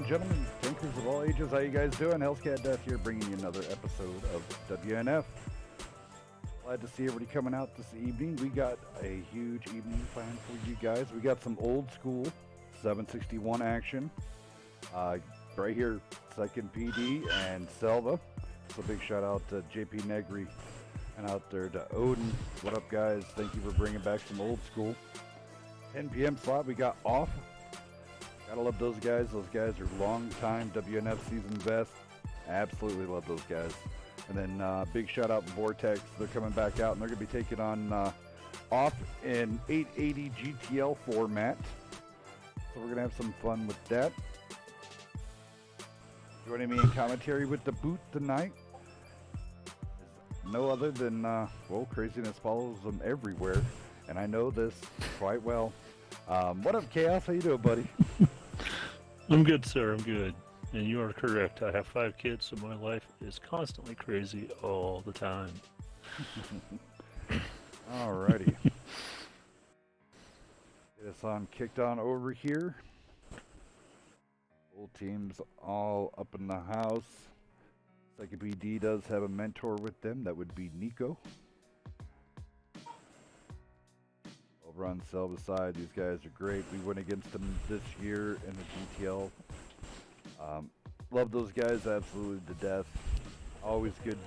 gentlemen, tankers of all ages, how you guys doing? Hellscat Death here, bringing you another episode of WNF. Glad to see everybody coming out this evening. We got a huge evening planned for you guys. We got some old school 761 action right here, 2nd PD and SELVA. So big shout out to JP Negri and out there to Odin. What up, guys? Thank you for bringing back some old school. 10 p.m. slot we got off. Gotta love those guys. Those guys are long-time WNF season vets. Absolutely love those guys. And then big shout out to Vortex. They're coming back out and they're gonna be taking on off in 880 GTL format. So we're gonna have some fun with that. Joining me in commentary with the boot tonight is no other than well, craziness follows them everywhere, and I know this quite well. What up, Chaos? How you doing, buddy? I'm good, sir. I'm good. And you are correct. I have 5 kids, so my life is constantly crazy all the time. Alrighty. Get us on kicked on over here. Whole team's all up in the house. 2nd PD does have a mentor with them. That would be Nico. Over on SELVA side, these guys are great. We went against them this year in the GTL. Love those guys absolutely to death. Always good.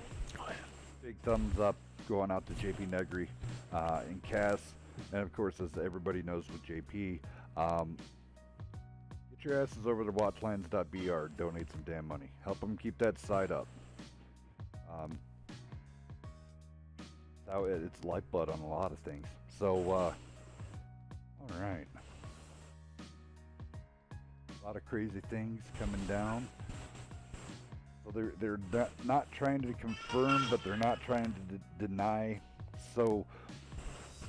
Big thumbs up going out to JP Negri and Cass. And of course, as everybody knows with JP, get your asses over to watchlands.br. Donate some damn money. Help them keep that site up. It's lifeblood on a lot of things. So, all right. A lot of crazy things coming down. So they're not trying to confirm, but they're not trying to deny. So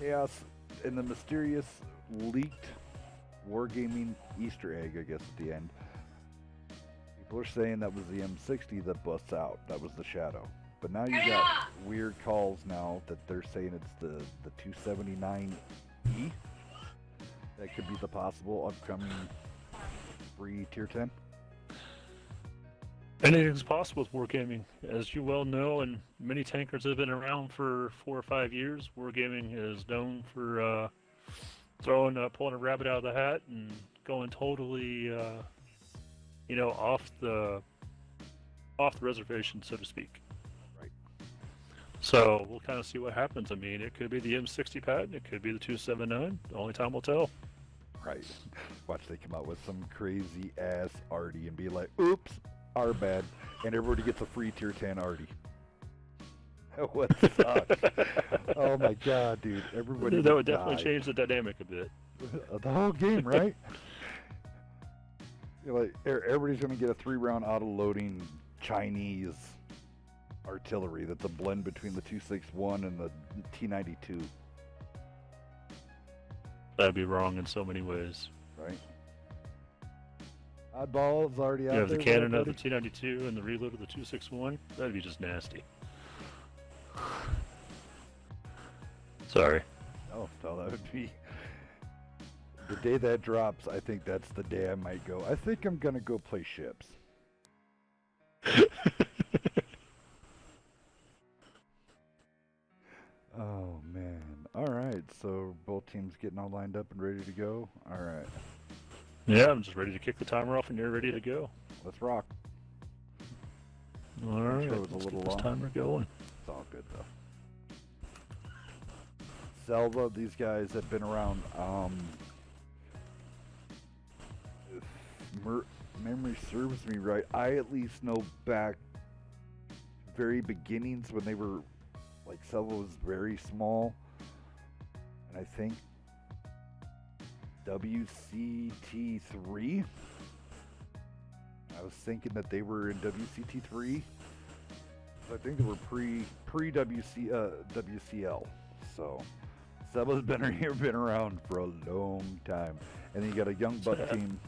Chaos and the mysterious leaked Wargaming Easter egg, I guess, at the end. People are saying that was the M60 that busts out. That was the Shadow. But now you got weird calls now that they're saying it's the 279E. That could be the possible upcoming free tier 10. Anything's possible with Wargaming. As you well know, and many tankers have been around for 4 or 5 years, Wargaming is known for pulling a rabbit out of the hat and going totally, off the reservation, so to speak. Right. So we'll kind of see what happens. I mean, it could be the M60 patent, it could be the 279. Only time will tell. Right. Watch they come out with some crazy ass arty and be like, oops, our bad. And everybody gets a free tier 10 arty. That would suck. Oh my god, dude. Everybody that would definitely change the dynamic a bit. The whole game, right? Like, everybody's going to get a 3-round auto-loading Chinese artillery that's a blend between the 261 and the T92. That'd be wrong in so many ways. Right. Oddball's already out You have there. the cannon of the T92 and the reload of the 261. That'd be just nasty. Sorry. Oh, no, that would be... The day that drops, I think that's the day I might go. I think I'm going to go play ships. Oh, man. All right, so both teams getting all lined up and ready to go. All right. Yeah, I'm just ready to kick the timer off and you're ready to go. Let's rock. All right, Sure it was a little long. Timer going. It's all good, though. SELVA, these guys have been around. If memory serves me right, I at least know back very beginnings when they were, like, SELVA was very small. And I think WCT3. I was thinking that they were in WCT3. I think they were pre WCL. So SELVA's been around for a long time. And then you got a young buck team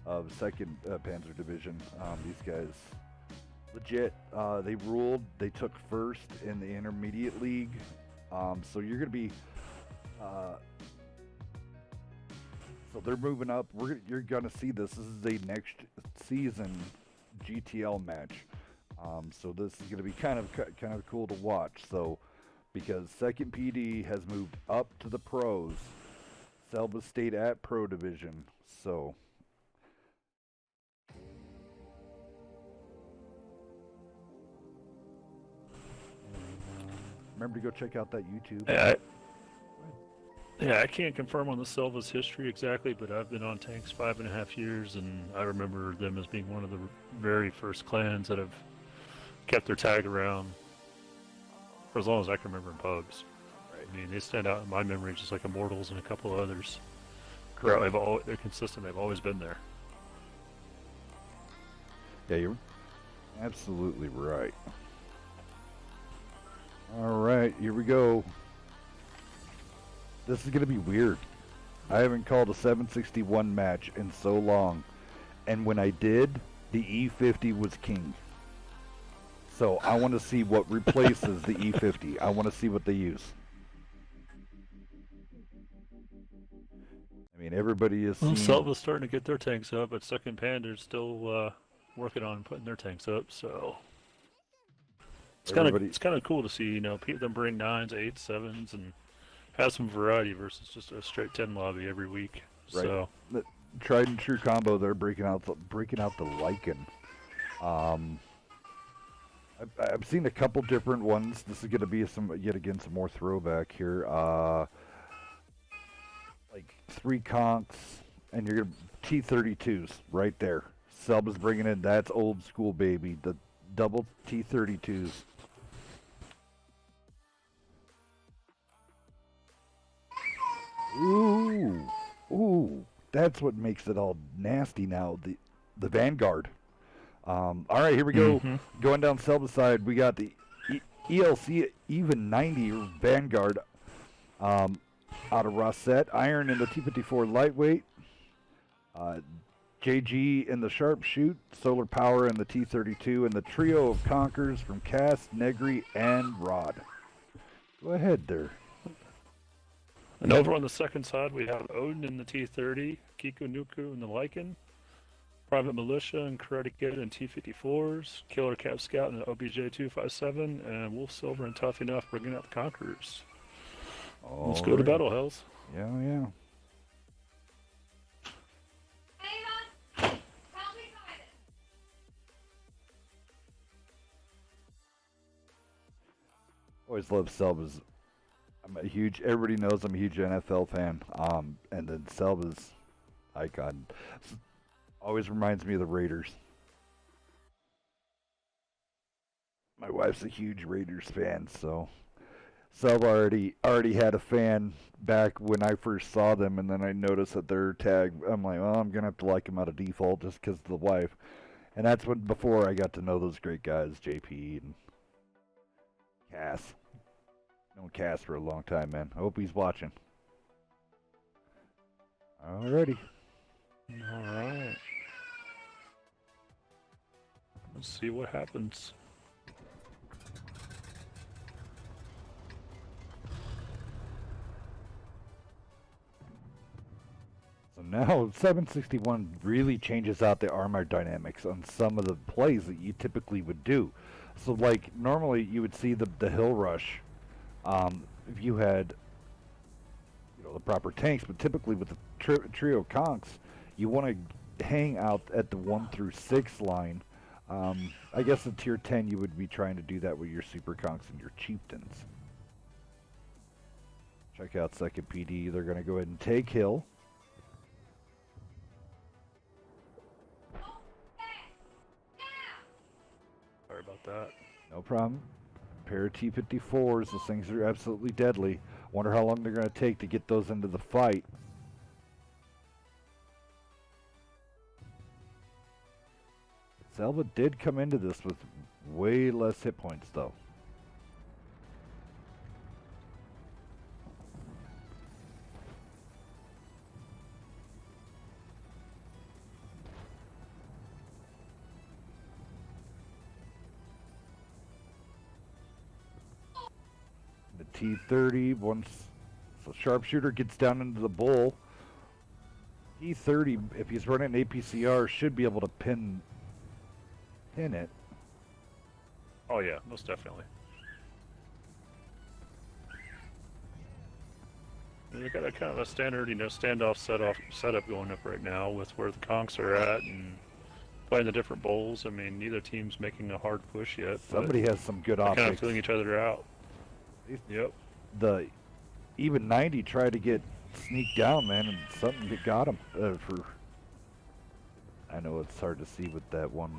of 2nd Panzer Division. These guys legit. They ruled. They took 1st in the intermediate league. So you're going to be So they're moving up. You're gonna see this. This is a next season GTL match. So this is gonna be kind of cool to watch. So because Second PD has moved up to the pros, Selva stayed at pro division. So remember to go check out that YouTube. Yeah, I can't confirm on the Selva's history exactly, but I've been on tanks 5.5 years, and I remember them as being one of the very first clans that have kept their tag around for as long as I can remember in pubs. Right. I mean, they stand out in my memory just like Immortals and a couple of others. Correct. They're consistent. They've always been there. Yeah, you're absolutely right. All right, here we go. This is going to be weird. I haven't called a 761 match in so long. And when I did, the E50 was king. So I want to see what replaces the E50. I want to see what they use. I mean, everybody is seeing... Selva's starting to get their tanks up, but Second Panda's still working on putting their tanks up, so... It's kind of cool to see, them bring 9s, 8s, 7s, and have some variety versus just a straight 10 lobby every week. Right. So the tried and true combo, they're breaking out the Lycan. I've seen a couple different ones. This is going to be yet again some more throwback here. Like 3 conks, and you're going to T32s right there. Selva's bringing in, that's old school, baby. The double T32s. Ooh, that's what makes it all nasty now. The Vanguard. All right, here we go. Going down Selva's side, we got the ELC even 90 Vanguard out of Rosette. Iron in the T54 lightweight. JG in the sharpshoot. Solar Power in the T32, and the trio of Conkers from Cass, Negri, and Rod. Go ahead there. And over on the second side, we have Odin in the T30, Kiku Nuku in the Lycan, Private Militia and Karate Kid in T54s, Killer Cap Scout in the OBJ-257, and Wolf Silver and Tough Enough bringing out the Conquerors. Let's go to battle, Hells. Yeah. Always love Selva's. Everybody knows I'm a huge NFL fan. And then Selva's icon always reminds me of the Raiders. My wife's a huge Raiders fan, so Selva already had a fan back when I first saw them, and then I noticed that their tag, I'm like, well, I'm gonna have to like them out of default just because of the wife. And that's before I got to know those great guys, JP and Cass. Known Cass for a long time, man. I hope he's watching. Alrighty. Alright. Let's see what happens. So now 761 really changes out the armor dynamics on some of the plays that you typically would do. So like normally you would see the hill rush if you had the proper tanks, but typically with the trio conks, you want to hang out at the 1 through 6 line. I guess in tier 10 you would be trying to do that with your super conks and your chieftains. Check out second PD. They're going to go ahead and take hill. Sorry about that. No problem. Pair of T54s. Those things are absolutely deadly. Wonder how long they're going to take to get those into the fight. Selva did come into this with way less hit points, though. The T30, once the sharpshooter gets down into the bull, E30, if he's running an APCR, should be able to pin it. Oh yeah, most definitely. We got a kind of a standard, standoff setup going up right now with where the conks are at and playing the different bowls. I mean, neither team's making a hard push yet. Somebody has some good they're optics. kind of feeling each other out. Yep. The even 90 tried to get sneaked down, man, and something got him. I know it's hard to see with that one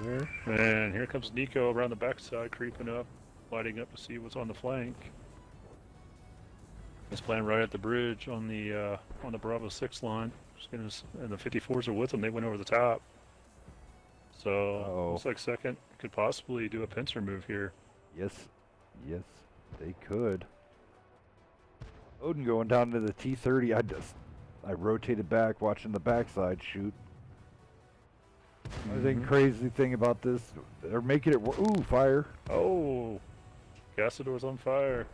there. And here comes Nico around the backside, creeping up, lighting up to see what's on the flank. He's playing right at the bridge on the Bravo 6 line. And the 54s are with him. They went over the top. So looks like second could possibly do a pincer move here. Yes, they could. Odin going down to the T30. I rotated back, watching the backside shoot. I think crazy thing about this, they're making it. Ooh, fire! Oh, Gassador's on fire.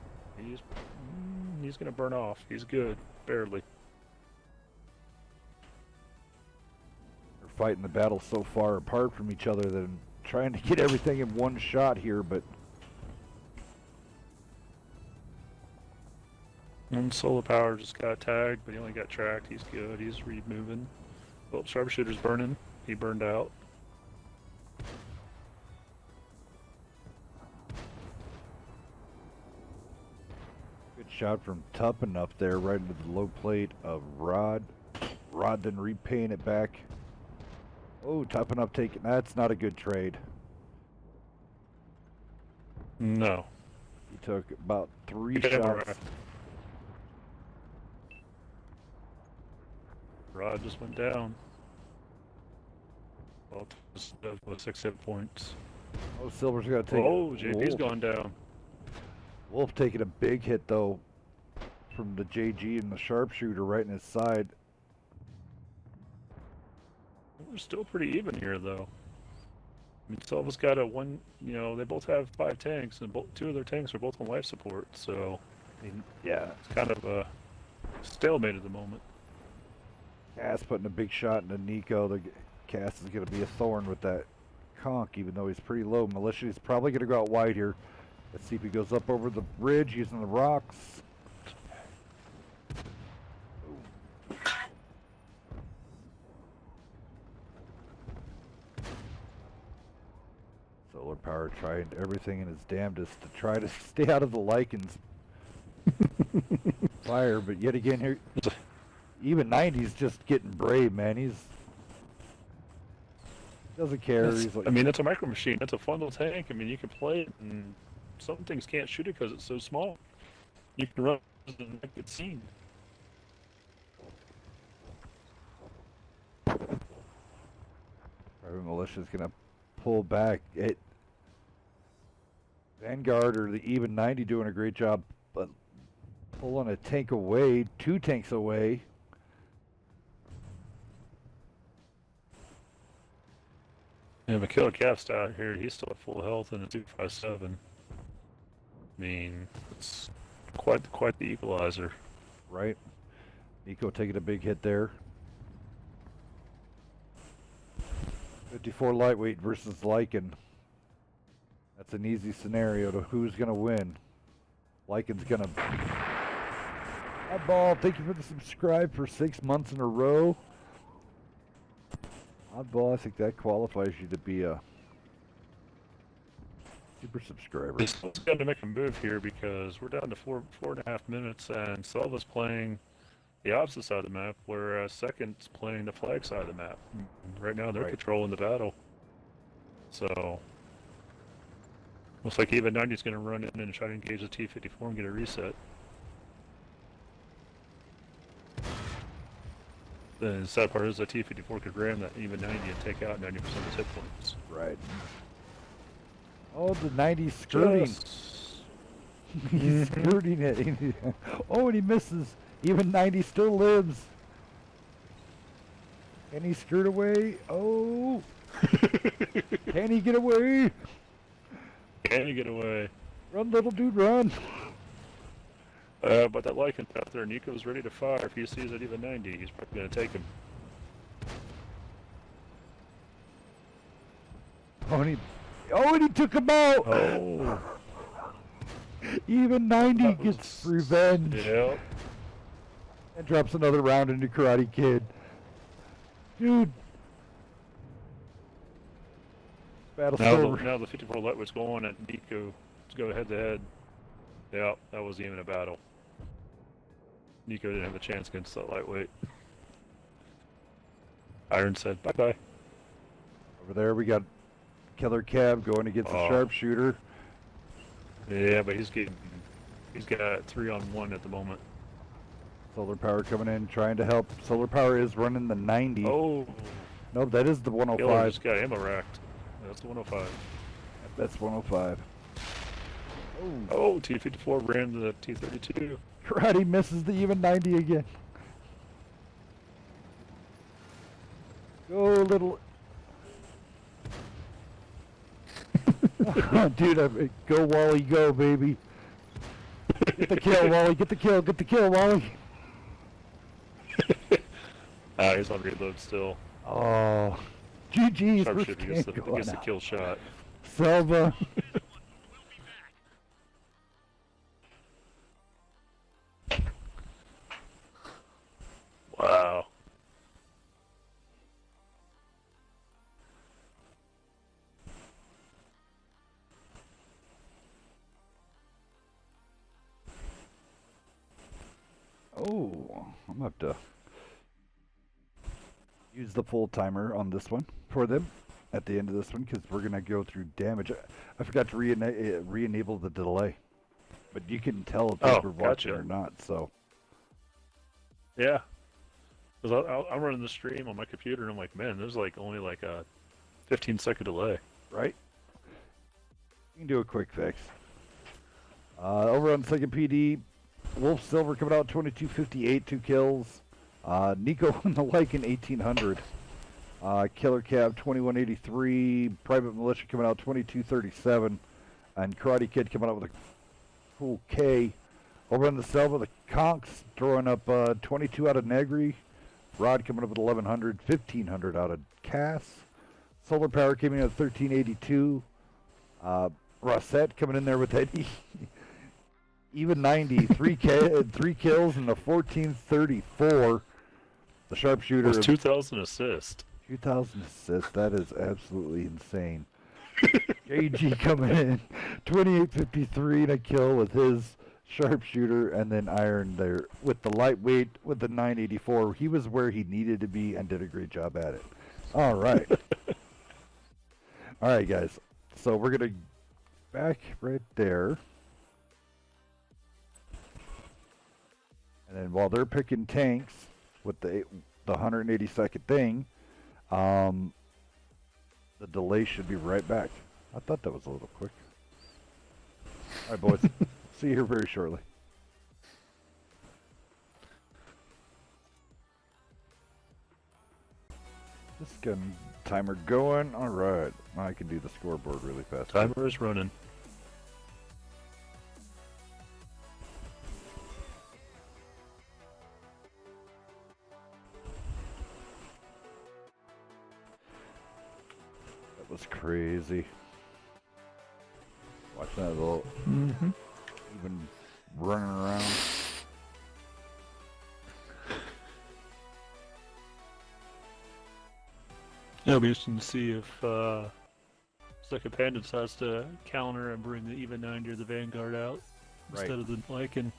He's gonna burn off. He's good, barely. They're fighting the battle so far apart from each other that I'm trying to get everything in one shot here, but. And Solar Power just got tagged, but he only got tracked. He's good. He's moving. Well, Sharpshooter's burning. He burned out. Good shot from Tuppen up there, right into the low plate of Rod. Rod then repaying it back. Oh, Tuppen up taking. That's not a good trade. No. He took about 3 shots. Rod just went down. Well, just with 6 hit points. Oh, Silver's got to take. Oh, JP's gone down. Wolf taking a big hit though from the JG and the sharpshooter right in his side. We're still pretty even here, though. I mean, Selva's got they both have 5 tanks, and 2 of their tanks are both on life support, so I mean, yeah, it's kind of a stalemate at the moment. Cass putting a big shot into Nico. The Cass is going to be a thorn with that conch, even though he's pretty low. Militia is probably going to go out wide here. Let's see if he goes up over the bridge using the rocks. Solar Power trying everything in his damnedest to try to stay out of the Lycan's fire, but yet again here, even 90's just getting brave, man. He's doesn't care. He's like, I mean, it's a micro machine. It's a fun little tank. I mean, you can play it, and some things can't shoot it because it's so small. You can run and make it seen. Private Militia's gonna pull back. Vanguard or the even 90 doing a great job, but pulling a tank away, 2 tanks away. Yeah, but Killer Cap's out here. He's still at full health in a 257. I mean, it's quite the equalizer. Right. Nico taking a big hit there. 54 lightweight versus Lycan. That's an easy scenario to who's going to win. Lycan's going to... Oddball, thank you for the subscribe for 6 months in a row. Oddball, I think that qualifies you to be a super subscriber. He's got to make a move here because we're down to 4.5 minutes, and Selva's playing the opposite side of the map, whereas Second's playing the flag side of the map. Right now, they're controlling the battle. So, looks like even 90's going to run in and try to engage the T-54 and get a reset. The sad part is the T-54 could ram that even 90 and take out 90% of his hit points. Right. Oh, the 90's skirting. He's skirting it. Oh, and he misses. Even 90 still lives. Can he skirt away? Oh. Can he get away? Can he get away? Run, little dude, run. But that Lycan out there, Nico's ready to fire. If he sees it even 90, he's probably going to take him. And he took him out! Oh. Even 90 gets revenge. Yep. And drops another round into Karate Kid. Dude. Battle's over. Now the 54 lightweight's going at Nico to go head to head. Yeah, that wasn't even a battle. Nico didn't have a chance against that lightweight. Iron said bye-bye. Over there we got Killer Cab going against the sharpshooter. Yeah, but he's got 3-on-1 at the moment. Solar Power coming in, trying to help. Solar Power is running the 90. Oh. No, that is the 105. Killer just got ammo racked. That's the 105. That's 105. Oh, T-54 ran the T-32. Karate misses the even 90 again. Go, little... Dude, go, Wally, go, baby. Get the kill, Wally. Get the kill. Get the kill, Wally. He's on reload still. Oh. GG's. Sharpshooter gets the kill shot. Selva. Wow. Oh, I'm going to have to use the full timer on this one for them at the end of this one because we're going to go through damage. I forgot to re-enable the delay, but you can tell if they're watching or not, so. Yeah. Because I'm running the stream on my computer and I'm like, man, there's like only like a 15-second delay. Right? You can do a quick fix. Over on second PD, Wolf Silver coming out 2258, 2 kills. Nico on the Lycan 1800. Killer Cab 2183. Private Militia coming out 2237. And Karate Kid coming out with a cool K. Over on the Selva, the Conks throwing up 22 out of Negri. Rod coming up with 1100. 1500 out of Cass. Solar Power came in at 1382. Rossette coming in there with that even 90, 3 kills and a 1434. The sharpshooter was 2,000 assists. 2,000 assists. That is absolutely insane. JG coming in 2853 and a kill with his sharpshooter, and then Iron there with the lightweight with the 984. He was where he needed to be and did a great job at it. All right. All right, guys. So we're going to back right there. And then while they're picking tanks with the 182nd thing, the delay should be right back. I thought that was a little quick. All right, boys. See you here very shortly. Just getting timer going. All right. Now I can do the scoreboard really fast. Timer is running. That was crazy. Watch that little even running around. It'll be interesting to see if Second Panda decides to counter and bring the even 90 or the Vanguard out instead of the Lycan.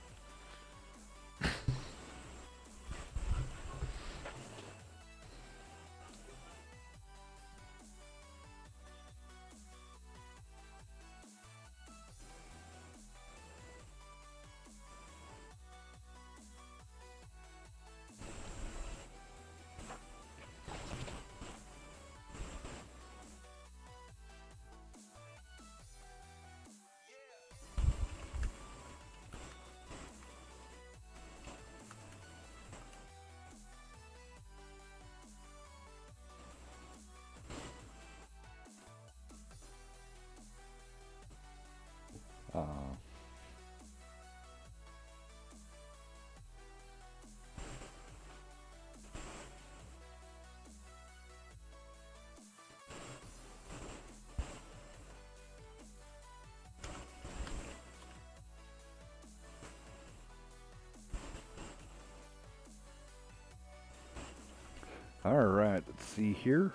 Alright, let's see here.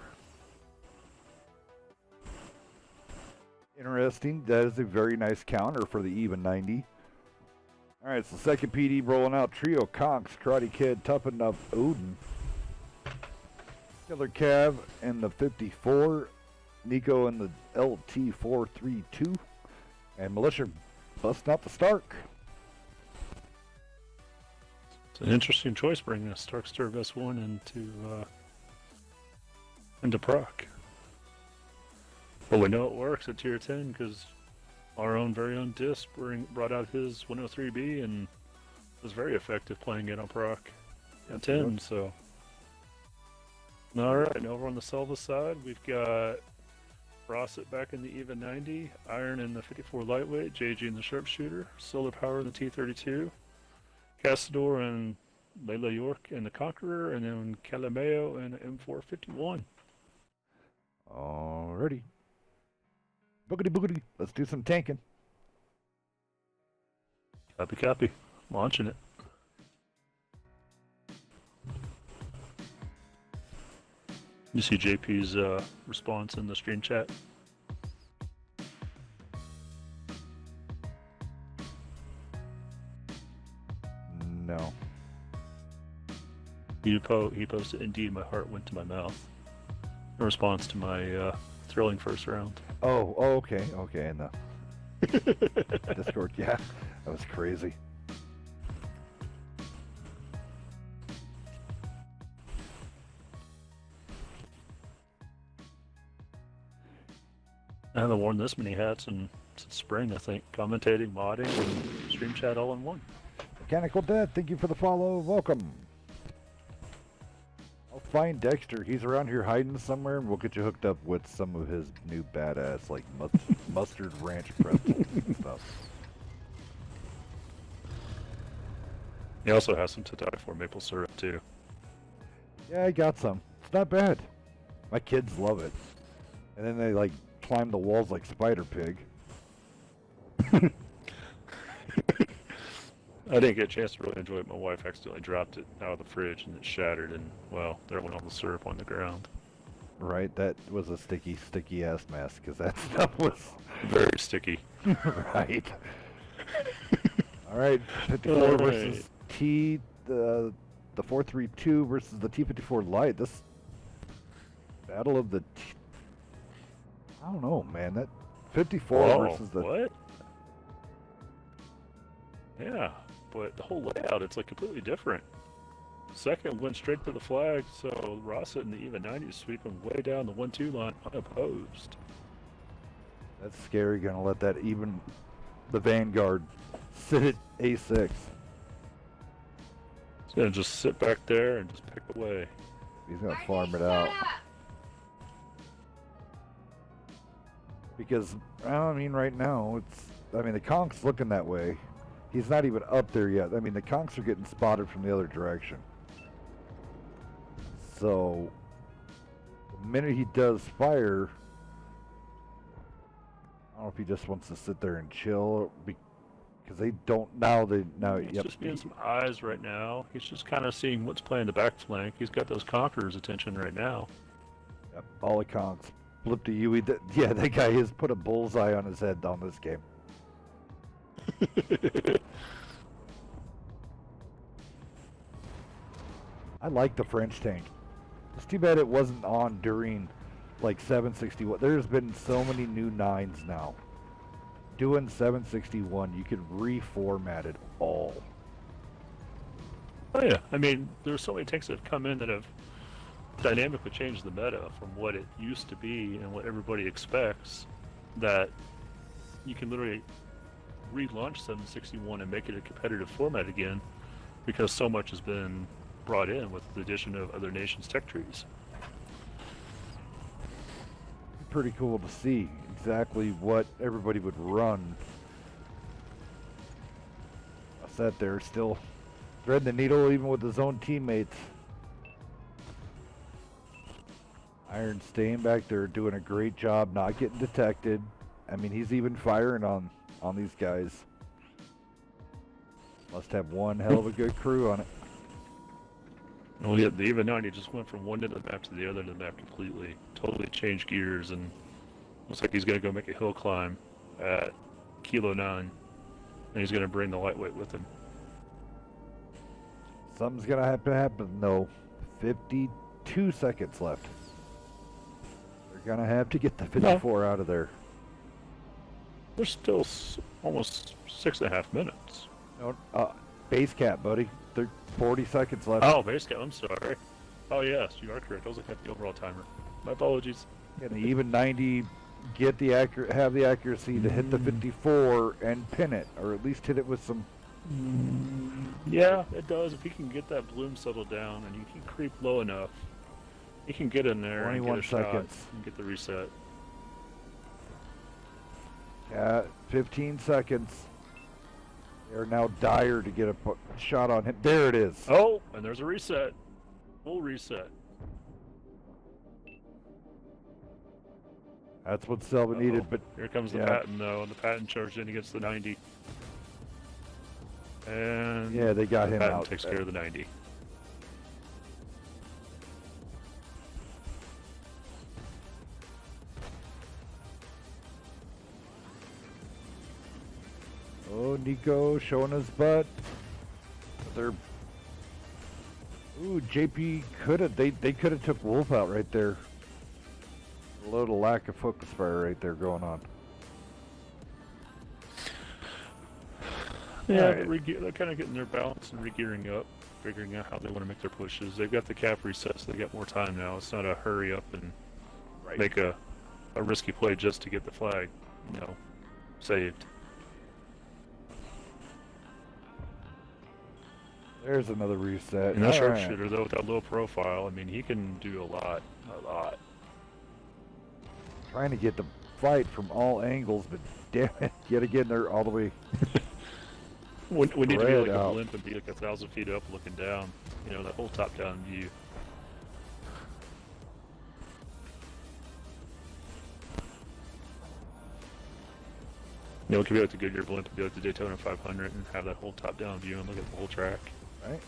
Interesting. That is a very nice counter for the even 90. Alright, so second PD rolling out. Trio, Conks, Karate Kid, Toughen Up, Odin. Killer Cav in the 54. Nico in the LT432. And Militia busting out the Stark. It's an interesting choice bringing a Stark Sturv S1 into proc. But we know it works at tier 10 because our own very own Disc brought out his 103B and was very effective playing it on proc at 10. So, all right, and over on the SELVA side, we've got Rossett back in the even 90, Iron in the 54 lightweight, JG in the sharpshooter, Solar Power in the T32, Castador and Layla York in the Conqueror, and then Calameo in the M451. Alrighty. Boogity boogity. Let's do some tanking. Copy, copy. Launching it. You see JP's response in the stream chat? No. He posted, indeed, my heart went to my mouth. In response to my thrilling first round. Oh, okay, in the Discord, yeah, that was crazy. I haven't worn this many hats since spring, I think. Commentating, modding, and stream chat all in one. Mechanical Death, thank you for the follow. Welcome. I'll find Dexter. He's around here hiding somewhere, and we'll get you hooked up with some of his new badass, like mustard ranch pretzels and stuff. He also has some to die for maple syrup, too. Yeah, I got some. It's not bad. My kids love it. And then they, like, climb the walls like Spider Pig. I didn't get a chance to really enjoy it. My wife accidentally dropped it out of the fridge and it shattered, and, well, there went all the syrup on the ground. Right, that was a sticky ass mess, because that stuff was very sticky. Right. Alright, 54 versus T, the 432 versus the T54 Light. This battle of the I don't know, man. That 54 versus the... What? Yeah, but the whole layout, it's like completely different. Second went straight to the flag, so Rossett in the even 90 is sweeping way down the 1-2 line unopposed. That's scary, gonna let that even the Vanguard sit at A6. He's gonna just sit back there and just pick away. He's gonna farm it out. Because, I mean, right now, the Conk's looking that way. He's not even up there yet. I mean, the Conks are getting spotted from the other direction. So, the minute he does fire, I don't know if he just wants to sit there and chill, because they don't, He's just getting some eyes right now. He's just kind of seeing what's playing the back flank. He's got those Conquerors' attention right now. Yep, all the Conks. Flip to Yui. Yeah, that guy has put a bullseye on his head on this game. I like the French tank. It's too bad it wasn't on during, like, 761. There's been so many new 9s now. Doing 761, you can reformat it all. Oh yeah, I mean, there's so many tanks that have come in that have dynamically changed the meta from what it used to be and what everybody expects, that you can literally relaunch 761 and make it a competitive format again, because so much has been brought in with the addition of other nations' tech trees. Pretty cool to see exactly what everybody would run. I sat there still threading the needle even with his own teammates. Iron staying back there, doing a great job, not getting detected. I mean, he's even firing on these guys. Must have one hell of a good crew on it. Well, yeah, the EVA 90 just went from one end of the map to the other end of the map completely. Totally changed gears, and looks like he's going to go make a hill climb at Kilo 9, and he's going to bring the lightweight with him. Something's gonna have to happen. No, 52 seconds left. They're gonna have to get the 54 out of there. There's still almost 6.5 minutes. No, base cap, buddy. 40 seconds left. Oh, base cap. I'm sorry. Oh yes, you are correct. I was looking at the overall timer. My apologies. And the even 90 have the accuracy to hit the 54 and pin it, or at least hit it with some. Yeah, it does. If you can get that bloom settled down and you can creep low enough, you can get in there and get a shot and get the reset. Yeah, 15 seconds. They're now dire to get a shot on him. There it is. Oh, and there's a reset. Full reset. That's what SELVA needed, but here comes the Patton though, and the Patton charged in against the 90. And yeah, they got him Patton out. Takes care of the 90. Oh, Nico showing his butt. They're. Ooh, JP could have. They could have took Wolf out right there. A load of lack of focus fire right there going on. Yeah, they're kind of getting their balance and re-gearing up, figuring out how they want to make their pushes. They've got the cap reset, so they got more time now. It's not a hurry up and make a risky play just to get the flag, saved. There's another reset. And that sharpshooter, though, with that low profile, I mean, he can do a lot. Trying to get the fight from all angles, but damn it, yet again, they're all the way. We need to be like a blimp and be like 1,000 feet up looking down. That whole top-down view. We could be like the Goodyear blimp and be like the Daytona 500 and have that whole top-down view and look at the whole track. Right.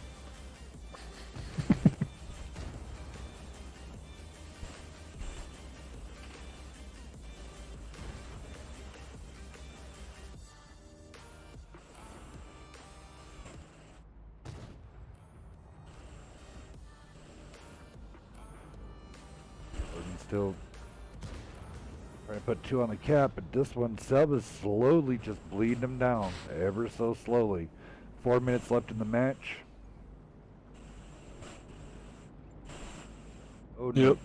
Still trying to put 2 on the cap, but this one, SELVA is slowly just bleeding them down, ever so slowly. 4 minutes left in the match. Oh no. Yep.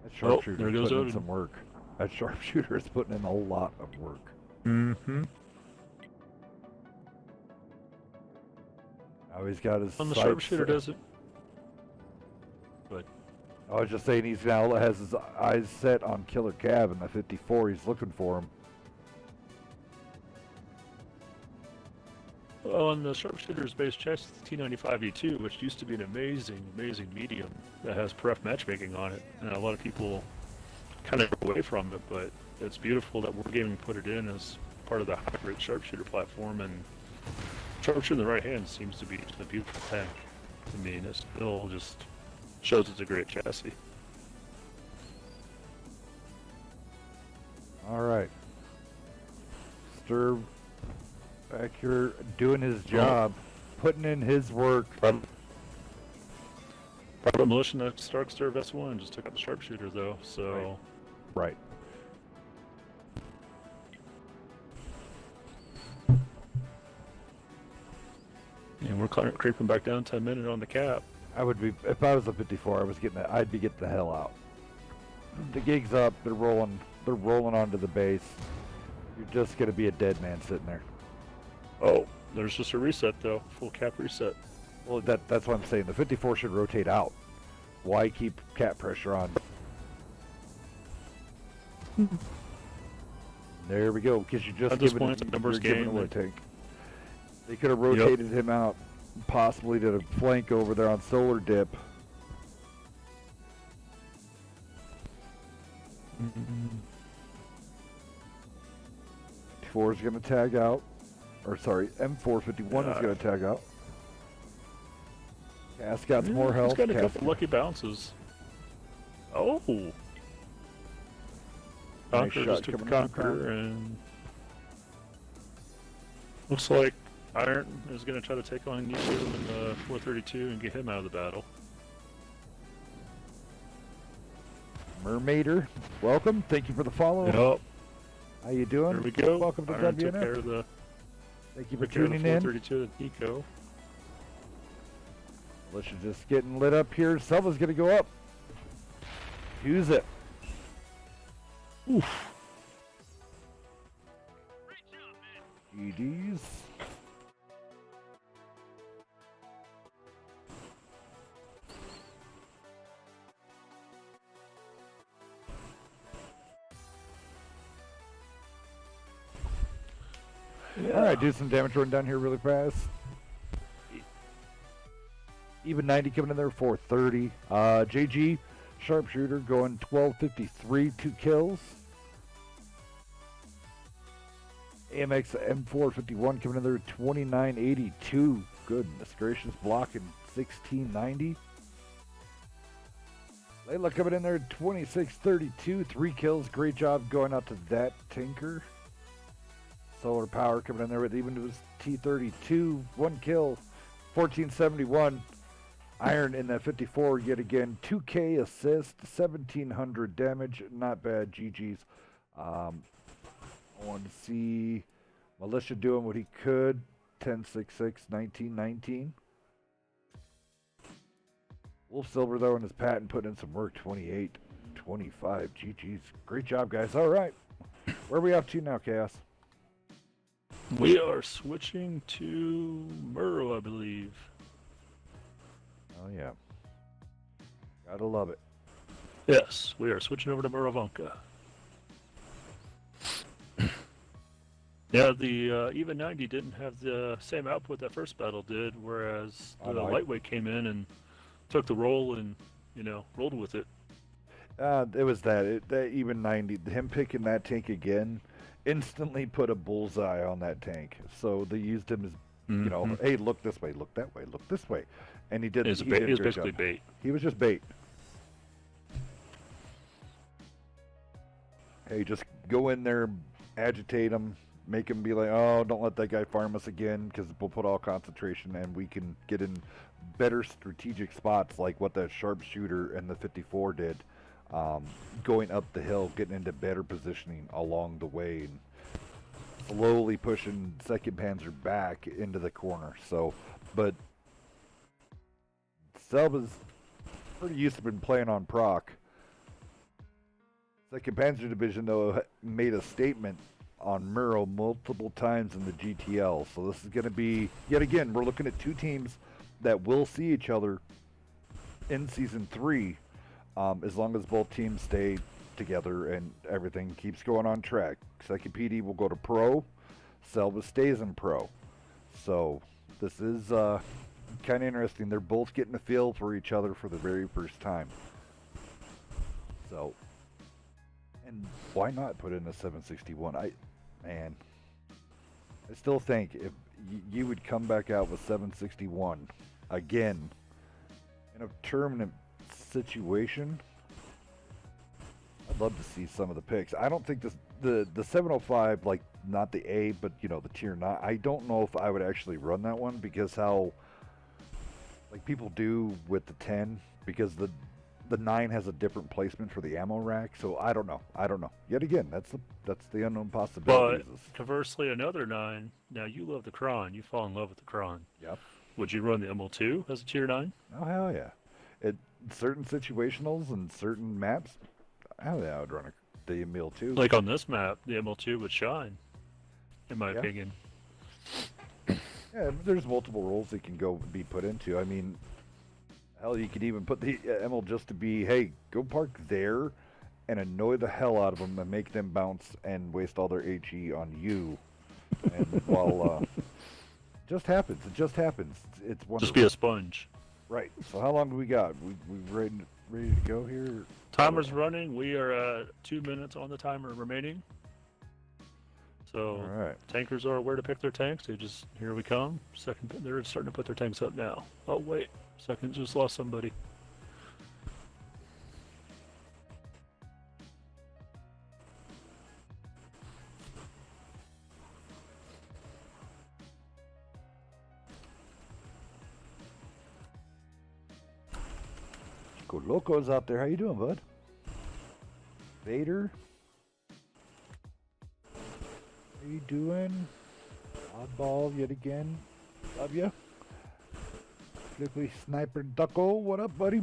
That sharpshooter there is goes putting in Odin. some work. That sharpshooter is putting in a lot of work. Mm-hmm. Now he's got his On the sights sharpshooter set. does it. But I was just saying he's now has his eyes set on Killer Cav in the 54. He's looking for him. on the sharpshooter's base chest, the T95E2, which used to be an amazing medium that has pref matchmaking on it, and a lot of people kind of go away from it, but it's beautiful that Wargaming put it in as part of the hybrid sharpshooter platform, and sharpshooter in the right hand seems to be just a beautiful tank. I mean, it still just shows it's a great chassis. All right. Stir back here doing his job, putting in his work. Private Militia and Starkster S1 just took out the sharpshooter though, so... Right. And we're creeping back down 10 minutes on the cap. I would be, if I was a 54, I'd be getting the hell out. The gig's up, they're rolling onto the base. You're just gonna be a dead man sitting there. Oh, there's just a reset though, full cap reset. Well, that's what I'm saying. The 54 should rotate out. Why keep cap pressure on? There we go, because you just At this point, it's a numbers game. They could have rotated him out, possibly to the flank over there on Solar Dip. M4 is going to tag out. Or sorry, M451 is going to tag out. Cass got some more health. He's got a Cass- couple lucky bounces. Oh! Nice Conqueror shot just took the coming in. Conqueror, and looks like Iron is going to try to take on you in the 432 and get him out of the battle. Mermaider, welcome. Thank you for the follow. Yep. How you doing? There we go. Welcome to Iron took WNF. care of the, Thank you for took care of the tuning in. 432 at Eco. Let's just getting lit up here. SELVA's gonna go up. Use it. Oof. GDs. Yeah. All right, do some damage run down here really fast. Even 90 coming in there, 430. JG, sharpshooter, going 1253, 2 kills. AMX M451 coming in there, 2982. Goodness gracious, blocking 1690. Layla coming in there, 2632, 3 kills. Great job going out to that Tinker. Solar Power coming in there with even to his T32, 1 kill, 1471. Iron in that 54 yet again, 2K assist, 1700 damage, not bad. GG's. I want to see Militia doing what he could. 1066, 1919. Wolf Silver though in his patent putting in some work. 28, 25. GG's. Great job, guys. All right, where are we up to now, Chaos? We are switching to Murrow, I believe. Oh yeah, gotta love it. Yes, we are switching over to Murrovanka. Yeah, the Even 90 didn't have the same output that first battle did, whereas the lightweight came in and took the role and, you know, rolled with it. It was that Even 90, him picking that tank again, instantly put a bullseye on that tank. So they used him as, you know, hey, look this way, look that way, look this way. And he did. He was basically bait. He was just bait. Hey, just go in there, agitate him, make him be like, oh, don't let that guy farm us again, because we'll put all concentration and we can get in better strategic spots like what that sharpshooter and the 54 did, going up the hill, getting into better positioning along the way, and slowly pushing 2nd Panzer back into the corner. So, but SELVA's pretty used to been playing on proc. 2nd Panzer Division, though, made a statement on Murrow multiple times in the GTL. So this is going to be, yet again, we're looking at 2 teams that will see each other in Season 3, as long as both teams stay together and everything keeps going on track. 2nd PD will go to Pro, SELVA stays in Pro. So this is kind of interesting. They're both getting a feel for each other for the very first time. So, and why not put in a 761? I still think if you would come back out with 761 again in a tournament situation, I'd love to see some of the picks. I don't think the 705, like not the A, but you know the tier 9. I don't know if I would actually run that one because how, like people do with the 10, because the 9 has a different placement for the ammo rack. So I don't know. Yet again, that's the unknown possibility. But conversely, another 9. Now you love the Kron. You fall in love with the Kron. Yep. Would you run the ML2 as a tier 9? Oh hell yeah! At certain situationals and certain maps, hell yeah, I would run the ML2. Like on this map, the ML2 would shine, in my opinion. Yeah, there's multiple roles that can go be put into. I mean, hell, you could even put the ML just to be, hey, go park there and annoy the hell out of them and make them bounce and waste all their HE on you. And while just happens, it just happens. It's wonderful. Just be a sponge. Right. So how long do we got? We ready to go here? Timer's running. We are at 2 minutes on the timer remaining. So Alright. tankers are aware to pick their tanks. They just, here we come. Second, they're starting to put their tanks up now. Oh wait, second just lost somebody. Go Locos out there. How you doing, bud? Vader. How you doing? Oddball yet again. Love ya. Quickly Sniper Ducko. What up, buddy?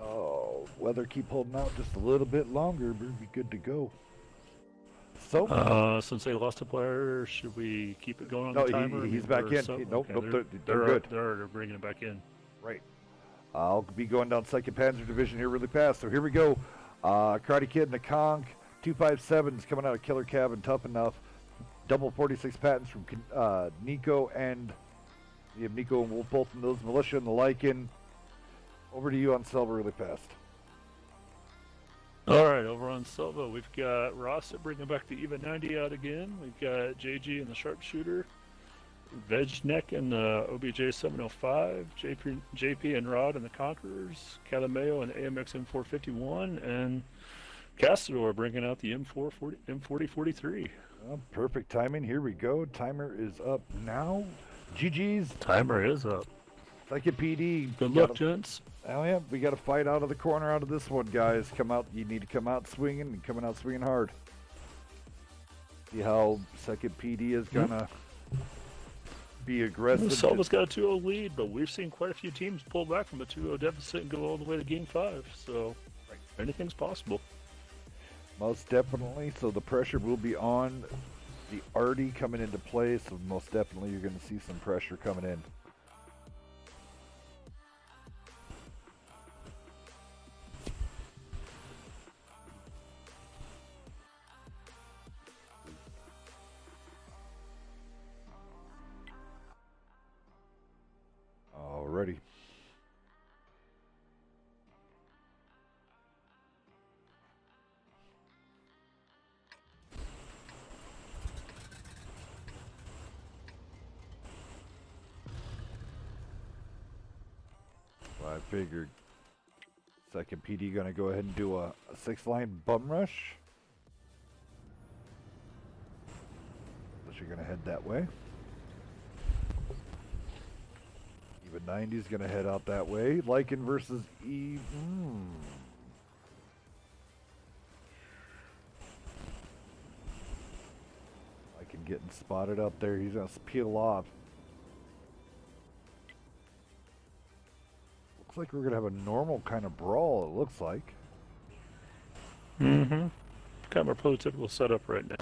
Oh, weather keep holding out just a little bit longer. We'll be good to go. So, Since they lost a player, should we keep it going on no, the timer? he's back in. Nope, they're good. They're bringing it back in. Right. I'll be going down 2nd Panzer Division here really fast. So here we go. Karate Kid and the Conk. 257 is coming out of Killer Cabin. Tough Enough. Double 46 patents from Nico and... You have Nico and Wolf both in those. Militia and the Lycan. Over to you on SELVA really fast. Alright, over on SELVA, we've got Ross bringing back the EVA 90 out again. We've got JG and the Sharpshooter. Vegneck and the OBJ 705. JP and Rod and the Conquerors. Calameo and the AMX M451. And Castador bringing out the M4043. Perfect timing. Here we go. Timer is up now. GG's. Timer is up. 2nd PD. Good luck, gents. Oh yeah, we got to fight out of the corner out of this one, guys. Come out. You need to come out swinging and coming out swinging hard. See how 2nd PD is gonna be aggressive. SELVA's got a 2-0 lead, but we've seen quite a few teams pull back from a 2-0 deficit and go all the way to Game 5. So anything's possible. Most definitely. So the pressure will be on the Arty coming into play. So most definitely you're going to see some pressure coming in. Alrighty. I figured 2nd PD gonna go ahead and do a 6-line bum rush. So you're gonna head that way. Even 90 is gonna head out that way. Lycan versus E. Lycan getting spotted up there. He's gonna peel off. Looks like we're gonna have a normal kind of brawl. It looks like. Mm-hmm. Kind of a prototypical setup right now.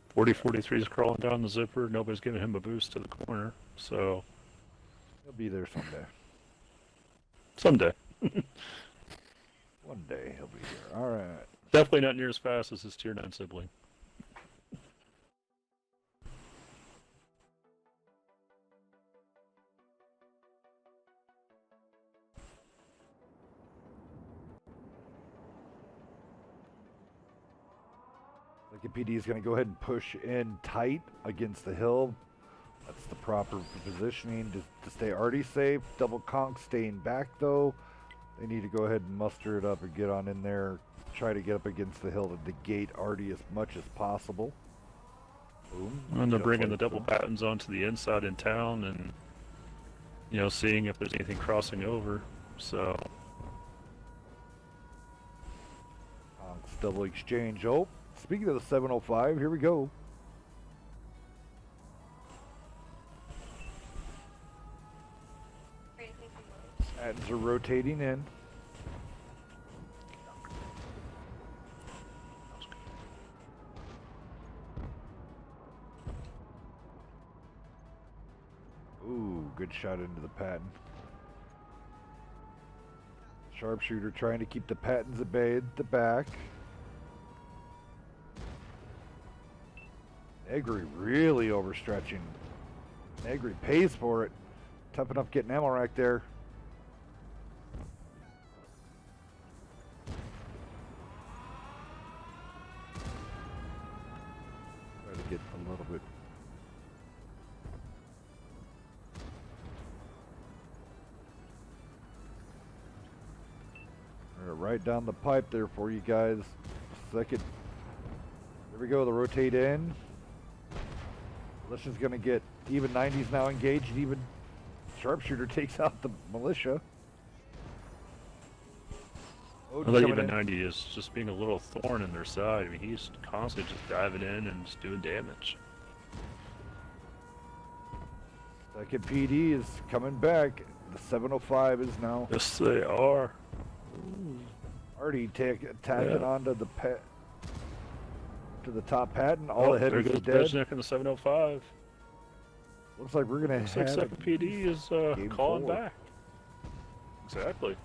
4043 is crawling down the zipper. Nobody's giving him a boost to the corner, so He'll be there someday. someday. One day he'll be here. All right. Definitely not near as fast as his Tier 9 sibling. The PD is going to go ahead and push in tight against the hill. That's the proper positioning to stay Arty safe. Double Conk staying back though. They need to go ahead and muster it up and get on in there. Try to get up against the hill to negate Arty as much as possible. Boom. And they're Just bringing like the double so. patents onto the inside in town and, you know, seeing if there's anything crossing over. So, Conks double exchange. Oh, speaking of the 705, here we go. Patents are rotating in. Ooh, good shot into the patent. Sharpshooter trying to keep the patents at bay at the back. Negri really overstretching. Negri pays for it. Tough enough getting ammo right there. Try to get a little bit. Right down the pipe there for you guys. Second. There we go, the rotate in. Militia's gonna get even 90s now engaged. Even sharpshooter takes out the militia. I thought even 90 is just being a little thorn in their side. I mean, he's constantly just diving in and just doing damage. Second PD is coming back. The 705 is now. Yes, they are. Already tagging onto the to the top patent. All the headers are dead. Brezhnev in the 705. Looks like we're gonna Looks have. like second PD is calling back. Exactly.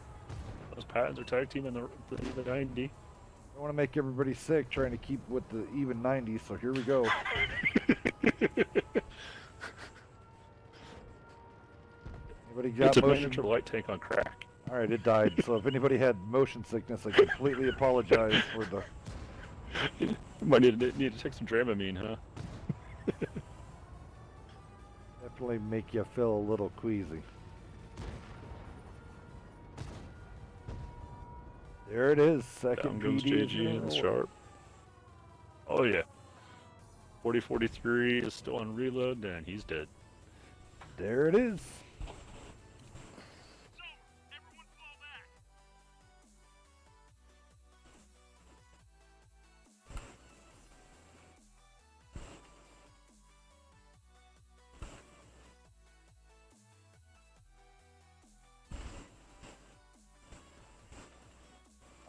Those patents are tag team in the 90. I want to make everybody sick trying to keep with the even 90, so here we go. Anybody got it's a motion? miniature light tank on crack. All right, it died. So if anybody had motion sickness, I completely apologize for the. Might need to take some Dramamine, huh? Definitely make you feel a little queasy. There it is. Second Down goes PD. JG and Sharp. Oh yeah. 4043 is still on reload and he's dead. There it is.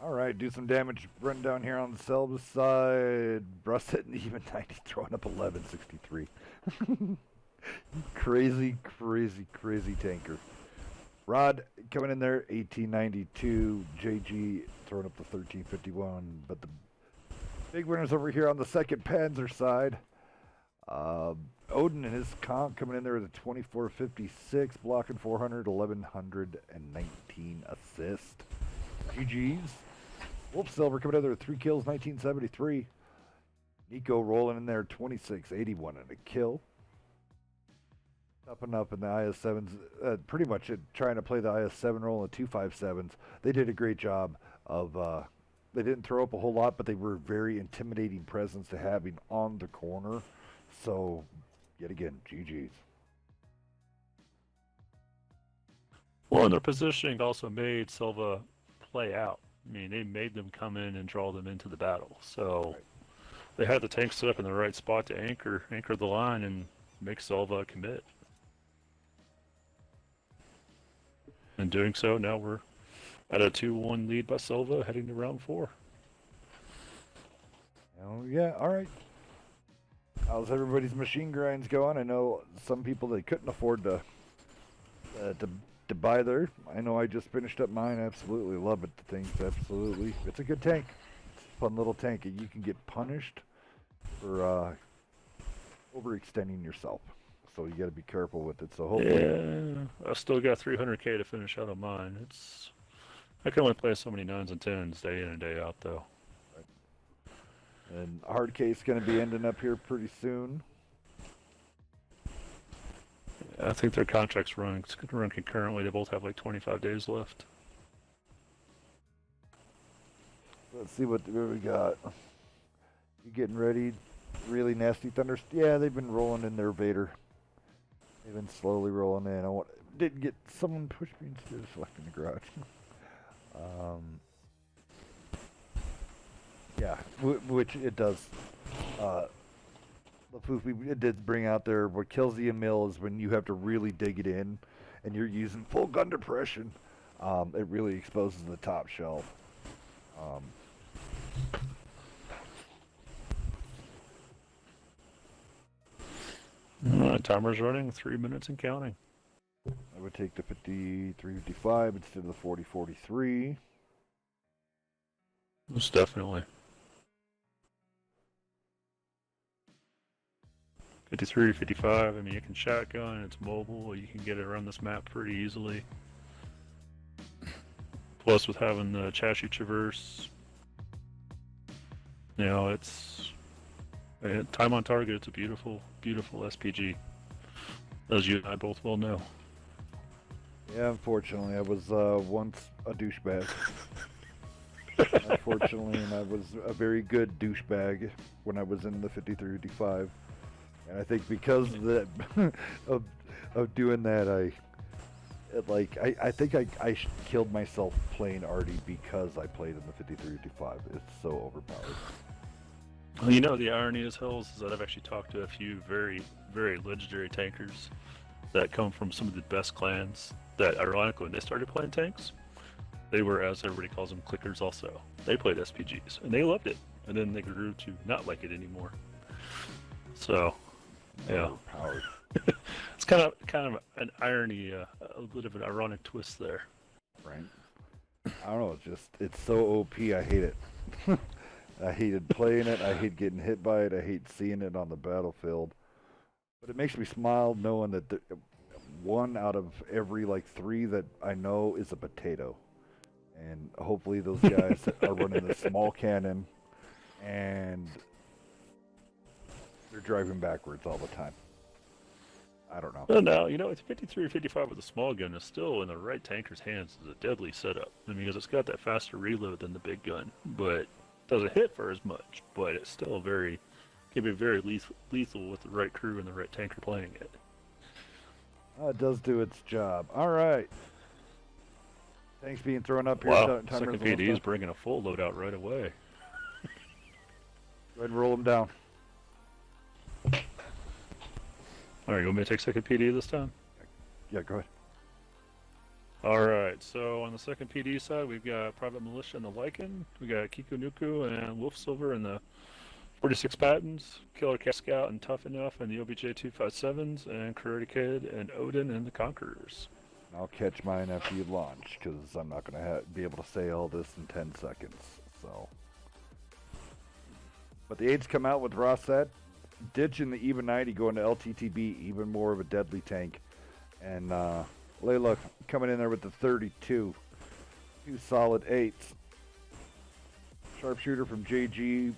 Alright, do some damage. Run down here on the SELVA side. Brust hitting even 90, throwing up 1163. Crazy, crazy, crazy tanker. Rod coming in there, 1892. JG throwing up the 1351. But the big winners over here on the second Panzer side. Odin and his comp coming in there with a 2456, blocking 400, 1119 assist. GG's. Wolf Silver coming in there with 3 kills, 1973. Nico rolling in there, 2681 and a kill. Topping up in the IS-7s, pretty much trying to play the IS-7 role in the 257s. They did a great job of, they didn't throw up a whole lot, but they were a very intimidating presence to having on the corner. So, yet again, GG's. Well, and their positioning also made SELVA play out. I mean, they made them come in and draw them into the battle. So Right. They had the tank set up in the right spot to anchor the line and make SELVA commit. In doing so, now we're at a 2-1 lead by SELVA heading to round 4. Oh yeah, all right. How's everybody's machine grinds going? I know some people, they couldn't afford to buy there. I know I just finished up mine. Absolutely love it. The thing's absolutely. It's a good tank. It's a fun little tank. And you can get punished for overextending yourself. So you got to be careful with it. So hopefully. Yeah, I still got 300k to finish out on mine. I can only play so many 9s and 10s day in and day out though. And hard case going to be ending up here pretty soon. I think their contract's run concurrently. They both have like 25 days left. Let's see what we got. You getting ready? Really nasty thunder. Yeah, they've been rolling in their Vader. They've been slowly rolling in. Didn't get someone pushed me instead of left in the garage. Yeah, which it does. It did bring out there. What kills the mill is when you have to really dig it in, and you're using full gun depression. It really exposes the top shelf. Timer's running, 3 minutes and counting. I would take the 5355 instead of the 4043. Most definitely. 53, 55. I mean, you can shotgun. It's mobile. You can get it around this map pretty easily. Plus, with having the chassis traverse, you know, it's time on target. It's a beautiful, beautiful SPG, as you and I both well know. Yeah, unfortunately, I was once a douchebag. Unfortunately, and I was a very good douchebag when I was in the 53-55. And I think because of that, of doing that, I think I killed myself playing Artie because I played in the 53-55. It's so overpowered. Well, you know, the irony is, Hills, is that I've actually talked to a few very, very legendary tankers that come from some of the best clans that, ironically, when they started playing tanks, they were, as everybody calls them, clickers also. They played SPGs, and they loved it. And then they grew to not like it anymore. So, yeah. Overpowered. It's kind of an irony, a bit of an ironic twist there. Right. I don't know, it's so OP, I hate it. I hated playing it, I hate getting hit by it, I hate seeing it on the battlefield. But it makes me smile knowing that one out of every, 3 that I know is a potato. And hopefully those guys are running a small cannon, and they're driving backwards all the time. I don't know. Well, no, you know, it's 53 or 55 with a small gun is still in the right tanker's hands is a deadly setup. I mean, because it's got that faster reload than the big gun, but doesn't hit for as much. But it's still can be very lethal with the right crew and the right tanker playing it. It does do its job. All right. Tanks being thrown up here. Wow, second PD is bringing a full loadout right away. Go ahead and roll them down. Alright, you want me to take second PD this time? Yeah, go ahead. Alright, so on the second PD side, we've got Private Militia and the Lycan. We got Kikunuku and Wolf Silver and the 46 Patents, Killer Cat Scout and Tough Enough and the OBJ-257s, and Karate Kid and Odin and the Conquerors. I'll catch mine after you launch, because I'm not going to be able to say all this in 10 seconds. So, but the aids come out with Rosset, ditching the even 90, going to LTTB, even more of a deadly tank. And Layla coming in there with the 32, 2 solid 8s. Sharpshooter from JG,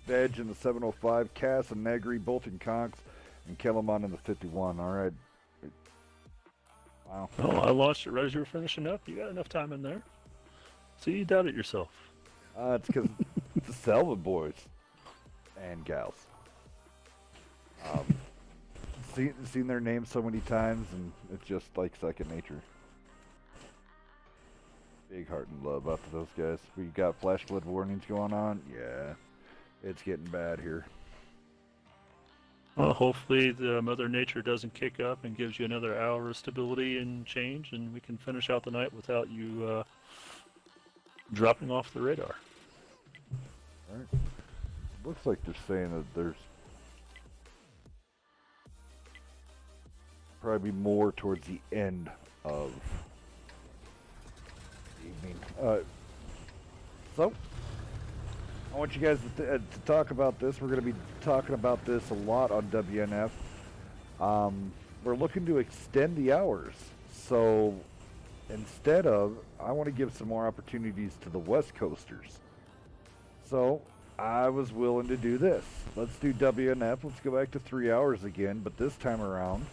Veg in the 705, Cass and Negri both in Conks, and Kellerman in the 51. All right. Wow. Oh, I launched it right as you were finishing up. You got enough time in there. So you doubted yourself. It's because it's the SELVA boys and gals. Seen their names so many times, and it's just like second nature. Big heart and love out to those guys. We got flash flood warnings going on. Yeah, it's getting bad here. Well, hopefully the Mother Nature doesn't kick up and gives you another hour of stability and change, and we can finish out the night without you dropping off the radar. All right. Looks like they're saying that there's probably more towards the end of the evening. So, I want you guys to talk about this. We're going to be talking about this a lot on WNF. We're looking to extend the hours. So, instead of, I want to give some more opportunities to the West Coasters. So, I was willing to do this. Let's do WNF. Let's go back to 3 hours again, but this time around,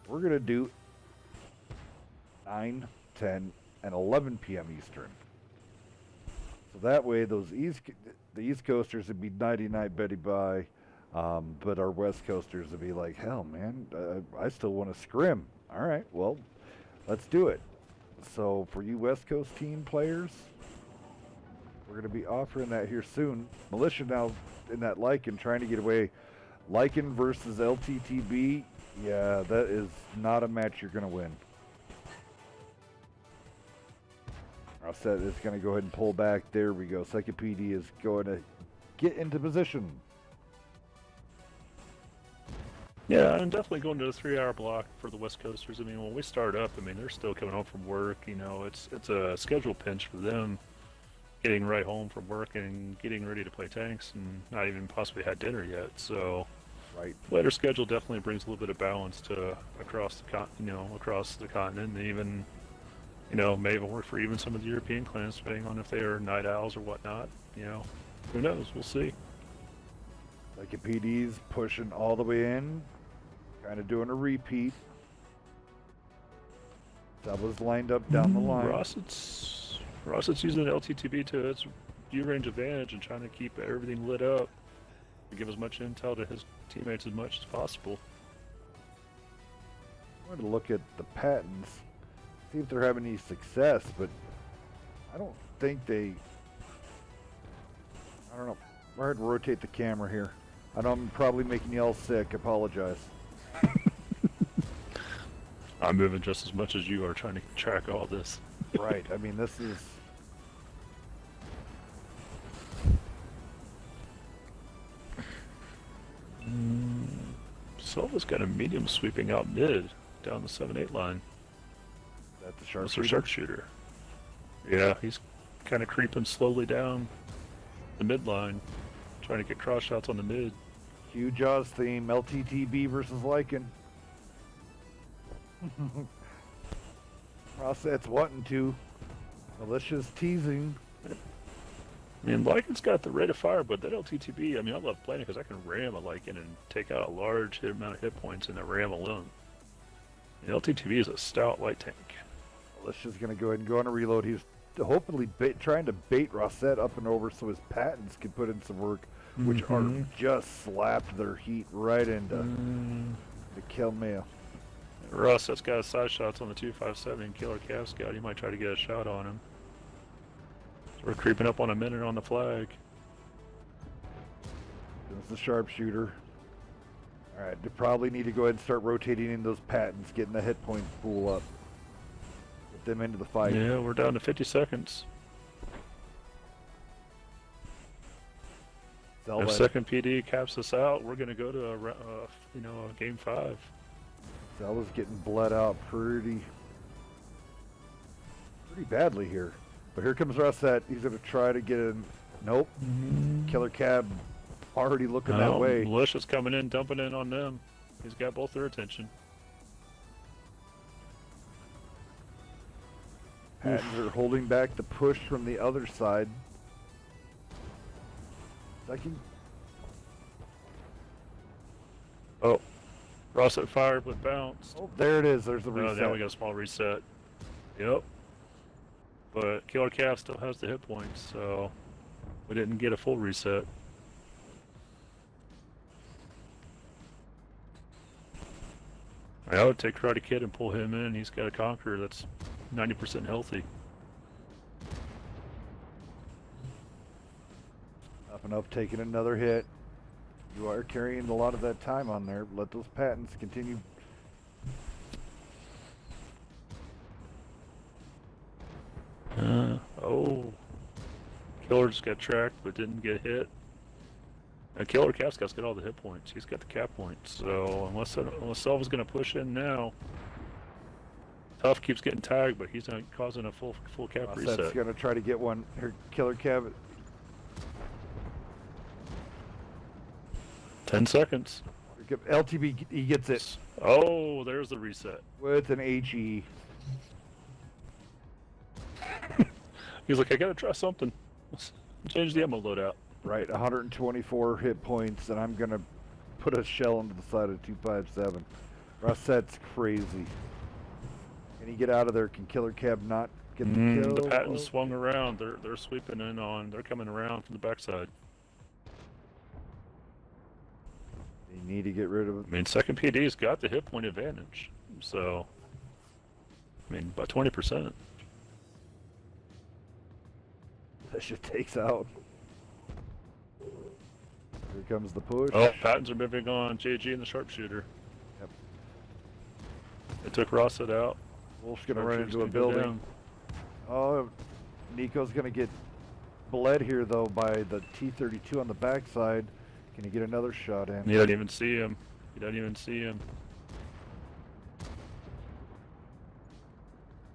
we're going to do 9, 10, and 11 p.m. Eastern. So that way, the East Coasters would be nighty-night Betty Bye, but our West Coasters would be like, hell, man, I still want to scrim. All right, well, let's do it. So for you West Coast team players, we're going to be offering that here soon. Militia now in that Lycan trying to get away. Lycan versus LTTB, yeah, that is not a match you're going to win. Set is going to go ahead and pull back. There we go. Second PD is going to get into position. Yeah, I'm definitely going to the 3 hour block for the West Coasters. I mean, when we start up, I mean, they're still coming home from work. You know, it's a schedule pinch for them getting right home from work and getting ready to play tanks and not even possibly had dinner yet. So, Right. Later schedule definitely brings a little bit of balance to across the across the continent, and even may even work for even some of the European clans, depending on if they are night owls or whatnot. Who knows? We'll see. Like a PD's pushing all the way in, kind of doing a repeat. Selva's lined up down the line. Rossett's using LTTB to its view range advantage and trying to keep everything lit up to give as much intel to his teammates as much as possible. I'm going to look at the patents, see if they're having any success, but I don't think they... I don't know. We're hard to rotate the camera here. I know I'm probably making you all sick. Apologize. I'm moving just as much as you are trying to track all this. Right. I mean, this is... Selva's got a medium sweeping out mid down the 7-8 line. That's a That's sharpshooter. a sharpshooter. Yeah, he's kind of creeping slowly down the mid line, trying to get cross shots on the mid. Q Jaws theme, LTTB versus Lycan. Rossette's wanting to. Malicious teasing. I mean, Lycan's got the rate of fire, but that LTTB, I mean, I love playing it because I can ram a Lycan and take out a large amount of hit points in the ram alone. The LTTB is a stout light tank. Malicia's going to go ahead and go on a reload. He's hopefully trying to bait Rossett up and over so his patents can put in some work, which are just slapped their heat right into the kill mail. Russ has got side shots on the 257 Killer Calf Scout. He might try to get a shot on him. So we're creeping up on a minute on the flag. There's the sharpshooter. Alright, they probably need to go ahead and start rotating in those patents, getting the hit point pool up. Get them into the fight. Yeah, we're down to 50 seconds. If second PD caps us out, we're going to go to a game 5. Selva's getting bled out pretty badly here. But here comes Rossett. He's going to try to get in. Nope. Killer Cab already looking that way. Militia's coming in, dumping in on them. He's got both their attention. Patents are holding back the push from the other side. Second. Oh. Rossett fired with bounce. Oh, there it is. There's the reset. Now we got a small reset. Yep. But Killer Calf still has the hit points, so we didn't get a full reset. I would take Karate Kid and pull him in. He's got a Conqueror that's 90% healthy. Up and up, taking another hit. You are carrying a lot of that time on there. Let those patents continue. Oh. Killer just got tracked but didn't get hit. And Killer Calf Scout's got all the hit points. He's got the cap points. So unless Selva's going to push in now, Tough keeps getting tagged, but he's not causing a full cap reset. That's going to try to get one. Here, Killer Cab. 10 seconds. LTB, he gets it. Oh, there's the reset. With an HE. He's like, I gotta try something. Let's change the ammo loadout. Right, 124 hit points, and I'm going to put a shell into the side of 257. Rossette's crazy. Can he get out of there? Can Killer Cab not get the kill? The patent swung around. They're sweeping in on. They're coming around from the backside. They need to get rid of it. I mean, second PD's got the hit point advantage. So, I mean, by 20%. That shit takes out. Here comes the push. Oh, patents are moving on. JG and the sharpshooter. Yep. They took Rossett out. Wolf's gonna run into a building. Oh, Nico's gonna get bled here though by the T-32 on the backside. Can he get another shot in? He doesn't even see him. He doesn't even see him.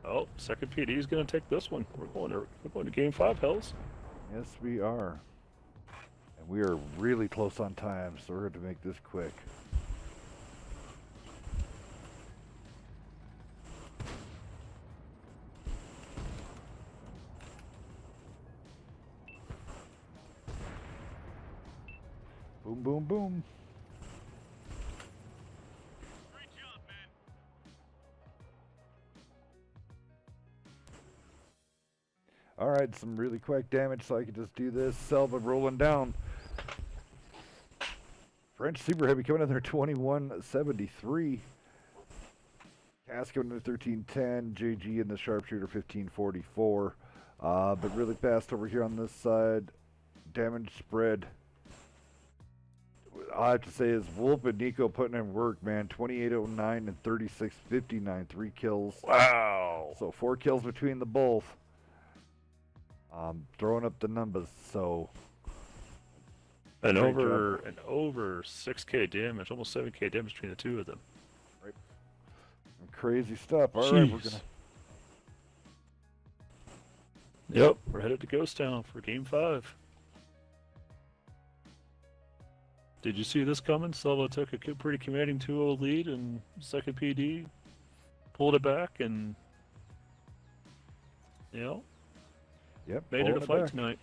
Oh, second PD's gonna take this one. We're going to game 5, Hells. Yes, we are. And we are really close on time, so we're going to make this quick. Boom, boom, boom. Great job, man. Alright, some really quick damage so I can just do this. SELVA rolling down. French Super Heavy coming in there 2173. Cass coming in 1310. JG in the Sharpshooter 1544. But really fast over here on this side. Damage spread. I have to say is Wolf and Nico putting in work, man. 2809 and 3659. 3 kills. Wow. So 4 kills between the both. Throwing up the numbers, so And great over 6k damage, almost 7k damage between the two of them. right. Crazy stuff. All right, we're Jeez. gonna. Yep, we're headed to Ghost Town for Game 5. Did you see this coming? SELVA took a pretty commanding 2-0 lead in second PD, pulled it back, and Yep. made it pulling a fight back. tonight.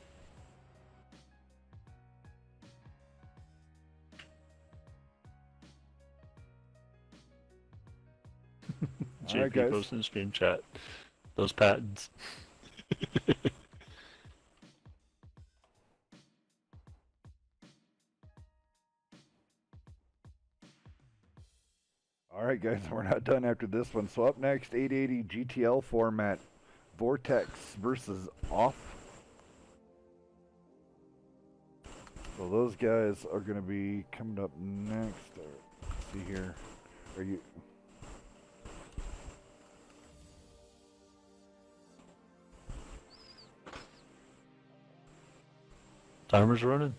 All right, JP guys. posting in stream chat. Those patents. All right, guys. We're not done after this one. So up next, 880 GTL format, Vortex versus Off. So those guys are going to be coming up next. Let's see here. Are you? Timer's running.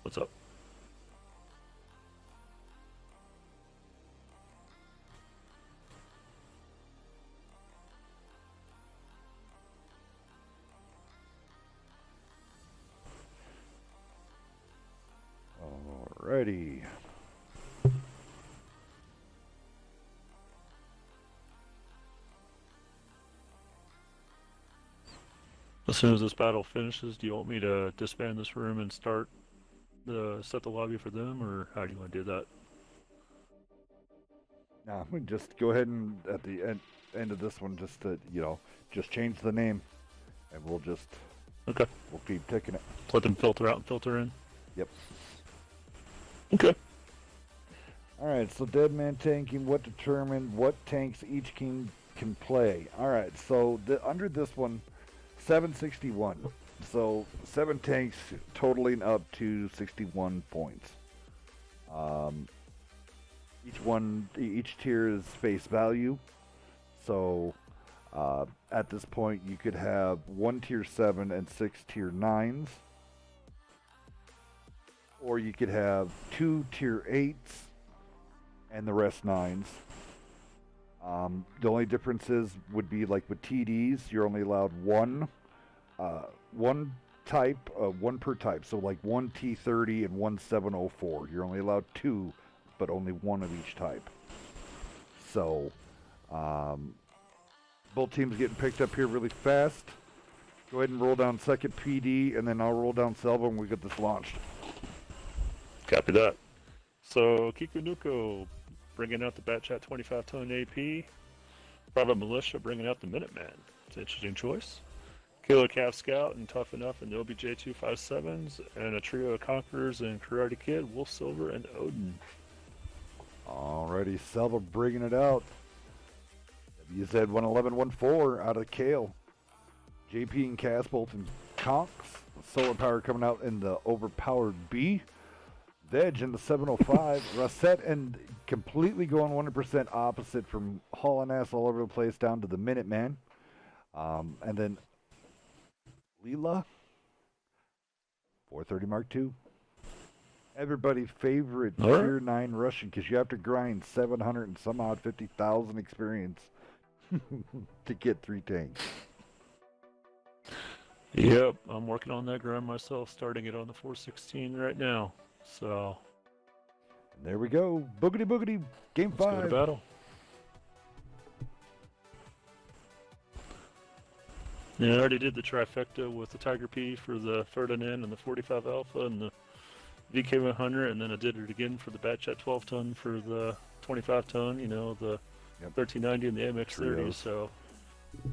What's up? Alrighty. As soon as this battle finishes, do you want me to disband this room and set the lobby for them, or how do you want to do that? Nah, we just go ahead and at the end of this one, just to just change the name, and we'll Okay. keep taking it. Let them filter out and filter in. Yep. Okay. All right. So dead man tanking. What determined what tanks each king can play? All right. So under this one, 761. So 7 tanks totaling up to 61 points. Each tier is face value. So at this point, you could have 1 tier 7 and 6 tier 9s. Or you could have 2 tier 8s and the rest 9s. The only differences would be like with TDs, you're only allowed one type, one per type. So like 1 T30 and 1 704. You're only allowed 2, but only 1 of each type. So both teams getting picked up here really fast. Go ahead and roll down second PD, and then I'll roll down SELVA when we get this launched. Copy that. So Kikunuko bringing out the Batchat 25-ton AP. Private Militia bringing out the Minuteman. It's an interesting choice. Killer Calf Scout and Tough Enough and the OBJ257s, and a trio of Conquerors and Karate Kid, Wolf Silver, and Odin. Alrighty, SELVA bringing it out. WZ 11114 out of Kale. JP and Cass both in Conks. Solar Power coming out in the Overpowered B. Veg in the 705. Rosette and completely going 100% opposite from hauling ass all over the place down to the Minuteman. And then Leela 430 Mark II. Everybody's favorite All right. Tier 9 Russian, because you have to grind 700 and some odd 50,000 experience to get 3 tanks. Yep, I'm working on that grind myself, starting it on the 416 right now. So There we go. Boogity boogity. Game let's go to 5. battle. Yeah, I already did the trifecta with the Tiger P for the Ferdinand and the 45 Alpha and the VK100, and then I did it again for the Batchat 12 ton for the 25 ton, you know, the Yep. 1390 and the MX30. Trios. So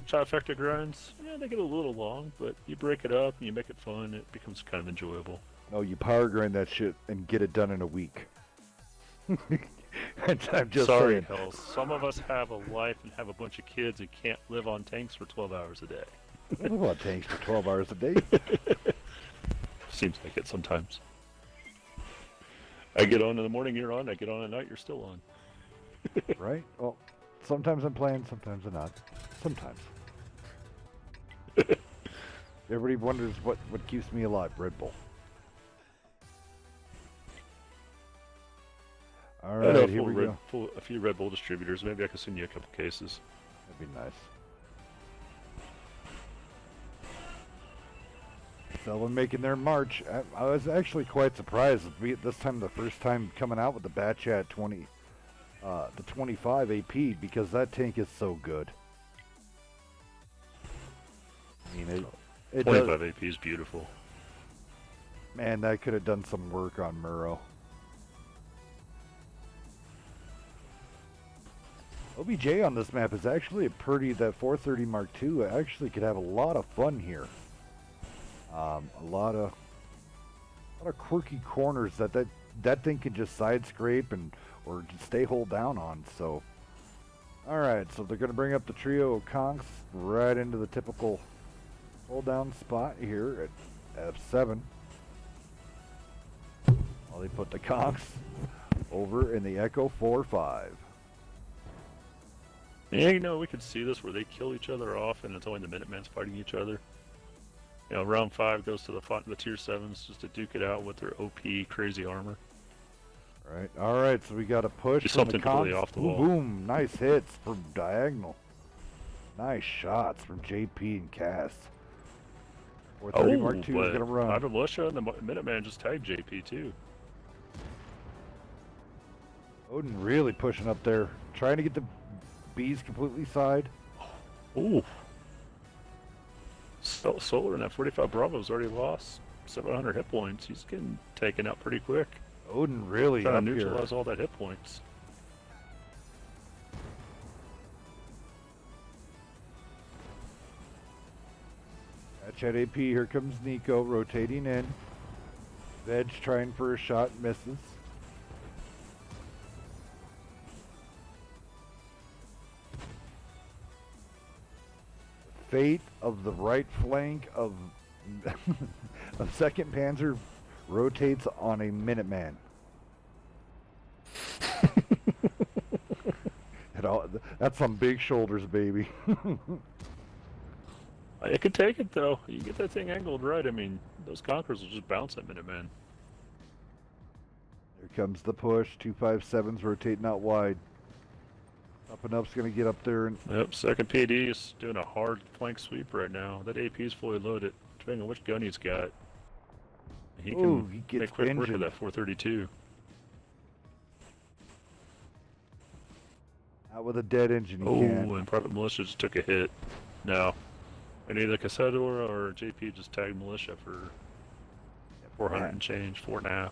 trifecta grinds, yeah, they get a little long, but you break it up and you make it fun, it becomes kind of enjoyable. No, you power grind that shit and get it done in a week. I'm just Sorry, saying. Hells. Some of us have a life and have a bunch of kids and can't live on tanks for 12 hours a day. I live on tanks for 12 hours a day. Seems like it sometimes. I get on in the morning, you're on. I get on at night, you're still on. Right? Well, sometimes I'm playing, sometimes I'm not. Sometimes. Everybody wonders what keeps me alive. Red Bull. All I know right, here we go. a few Red Bull distributors. Maybe I can send you a couple cases. That'd be nice. SELVA making their march. I was actually quite surprised this time, the first time coming out with the Batchat 20, the 25 AP, because that tank is so good. I mean, it 25 does, AP is beautiful. man, that could have done some work on Murrow. OBJ on this map is actually a pretty, that 430 Mark II actually could have a lot of fun here. A lot of quirky corners that thing can just side scrape or just stay hold down on. So, all right, so they're gonna bring up the trio of conks right into the typical hold down spot here at F7. While they put the conks over in the Echo 4-5. Yeah, you know, we could see this where they kill each other off and it's only the Minutemen's fighting each other. You know, round 5 goes to the tier 7s just to duke it out with their OP crazy armor. Right. All right. So we got a push Just from the something completely conks. off the Boom, wall. boom. Nice hits from diagonal. Nice shots from JP and Cass. 430 Mark II is but gonna run. Private Militia and the Minuteman just tagged JP too. Odin really pushing up there, trying to get the B's completely side. Ooh. Solar in that 45 Bravo's already lost 700 hit points. He's getting taken out pretty quick. Odin really Trying up to here. neutralize all that hit points. At AP, here comes Nico rotating in. Veg trying for a shot, misses. Fate of the right flank of of 2nd Panzer rotates on a Minuteman. That's some big shoulders, baby. It could take it though. You get that thing angled right. I mean, those Conquerors will just bounce at Minuteman. Here comes the push. 257's rotating out wide. Up and up's gonna get up there and Yep, 2nd PD is doing a hard flank sweep right now. That AP is fully loaded, depending on which gun he's got. He can ooh, he gets make quick work of injured. that 432. Out with a dead engine. He Oh, can't. and Private Militia just took a hit. No. And either Casador or JP just tagged Militia for 400 and change, 4.5.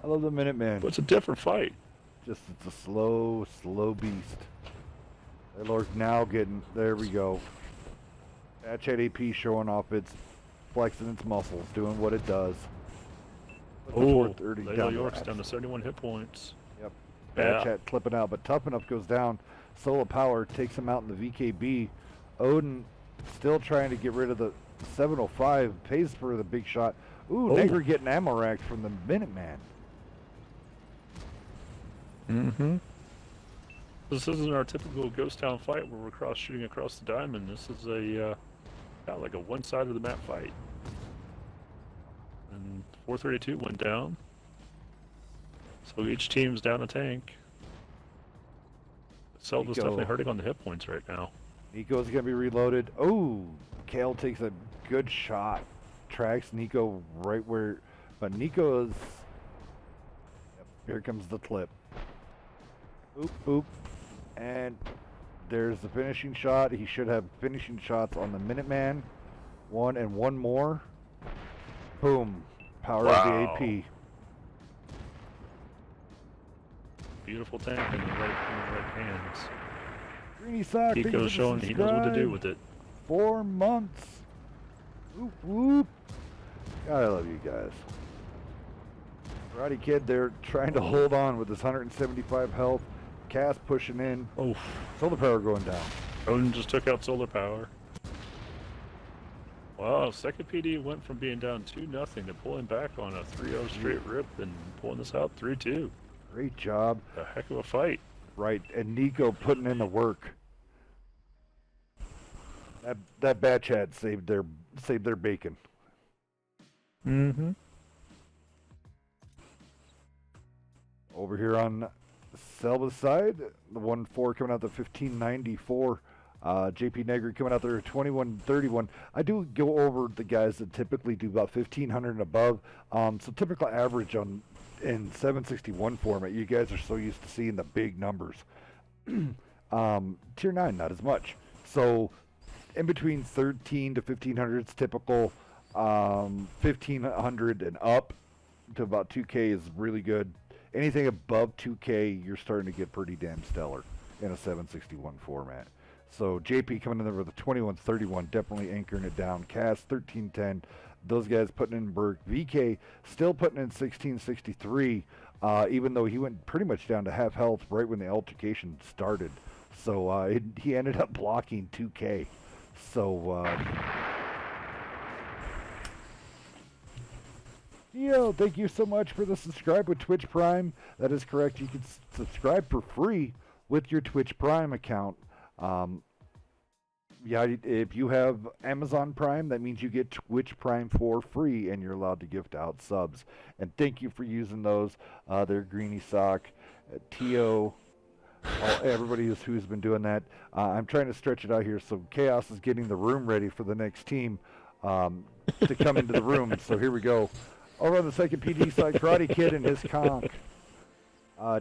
I love the Minuteman. But it's a different fight. Just it's a slow, slow beast. That Lord's now getting. There we go. Batchat AP showing off its flexing its muscles, doing what it does. Put the Oh, 430 Layla down to York's that. down to 71 hit points. Yep. Yeah. Batchat clipping out, but Toughen Up goes down. Solar Power takes him out in the VKB. Odin still trying to get rid of the 705. Pays for the big shot. Ooh, Oh. Negre getting ammo racked from the Minuteman. Mm-hmm. This isn't our typical ghost town fight where we're shooting across the diamond. This is a kind of like a one side of the map fight. And 432 went down. So each team's down a tank. Selva's Nico. definitely hurting on the hit points right now. Nico's going to be reloaded. Oh, Kale takes a good shot. Tracks Nico right where... But Nico is... Yep, here comes the clip. Oop, oop. And there's the finishing shot. He should have finishing shots on the Minuteman. One and one more. Boom. Power of the AP. Beautiful tank in the right hands. Greeny Sock, thank you for Kiko's the showing he knows what to do subscribe. with it. 4 months. Whoop, whoop. God, I love you guys. Karate Kid, they're trying to hold on with this 175 health. Cass pushing in. Oh, Solar power going down. Odin just took out solar power. Wow, second PD went from being down 2-0 to pulling back on a 3-0 straight rip and pulling this out 3-2. Great job. A heck of a fight. Right, and Nico putting in the work. That batch had saved their bacon. Mm-hmm. Over here on Selva's side, the 1-4 coming out the 1594. JP Negri coming out there 2131. I do go over the guys that typically do about 1500 and above. So typical average in 761 format, you guys are so used to seeing the big numbers. Tier 9, not as much. So in between 13 to 1500 is typical. 1500 and up to about 2K is really good. Anything above 2K, you're starting to get pretty damn stellar in a 761 format. So JP coming in there with a 2131, definitely anchoring it down. Cass 1310, those guys putting in Burke. VK still putting in 1663, even though he went pretty much down to half health right when the altercation started. So he ended up blocking 2K. So Theo, thank you so much for the subscribe with Twitch Prime. That is correct. You can subscribe for free with your Twitch Prime account. Yeah, if you have Amazon Prime, that means you get Twitch Prime for free, and you're allowed to gift out subs. And thank you for using those. They're Greeny Sock, Tio, everybody who's been doing that. I'm trying to stretch it out here, so Chaos is getting the room ready for the next team to come into the room. So here we go. Over on the second PD side, Karate Kid and his conch.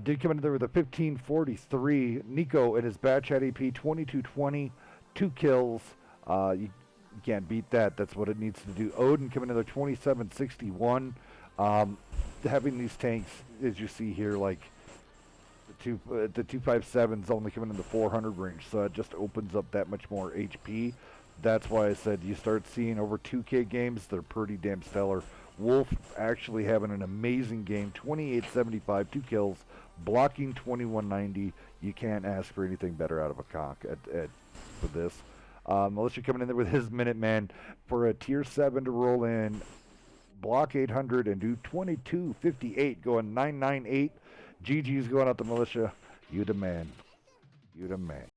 Did come in there with a 1543. Nico and his batch had AP 2220, 2 kills. You can't beat that. That's what it needs to do. Odin coming in there 2761. Having these tanks, as you see here, like the 257's only coming in the 400 range, so it just opens up that much more HP. That's why I said you start seeing over 2K games, they're pretty damn stellar. Wolf actually having an amazing game, 2875, 2 kills, blocking 2190. You can't ask for anything better out of a conch for this. Militia coming in there with his Minuteman for a tier 7 to roll in, block 800 and do 2258, going 998. GG's going out the Militia. You the man. You the man.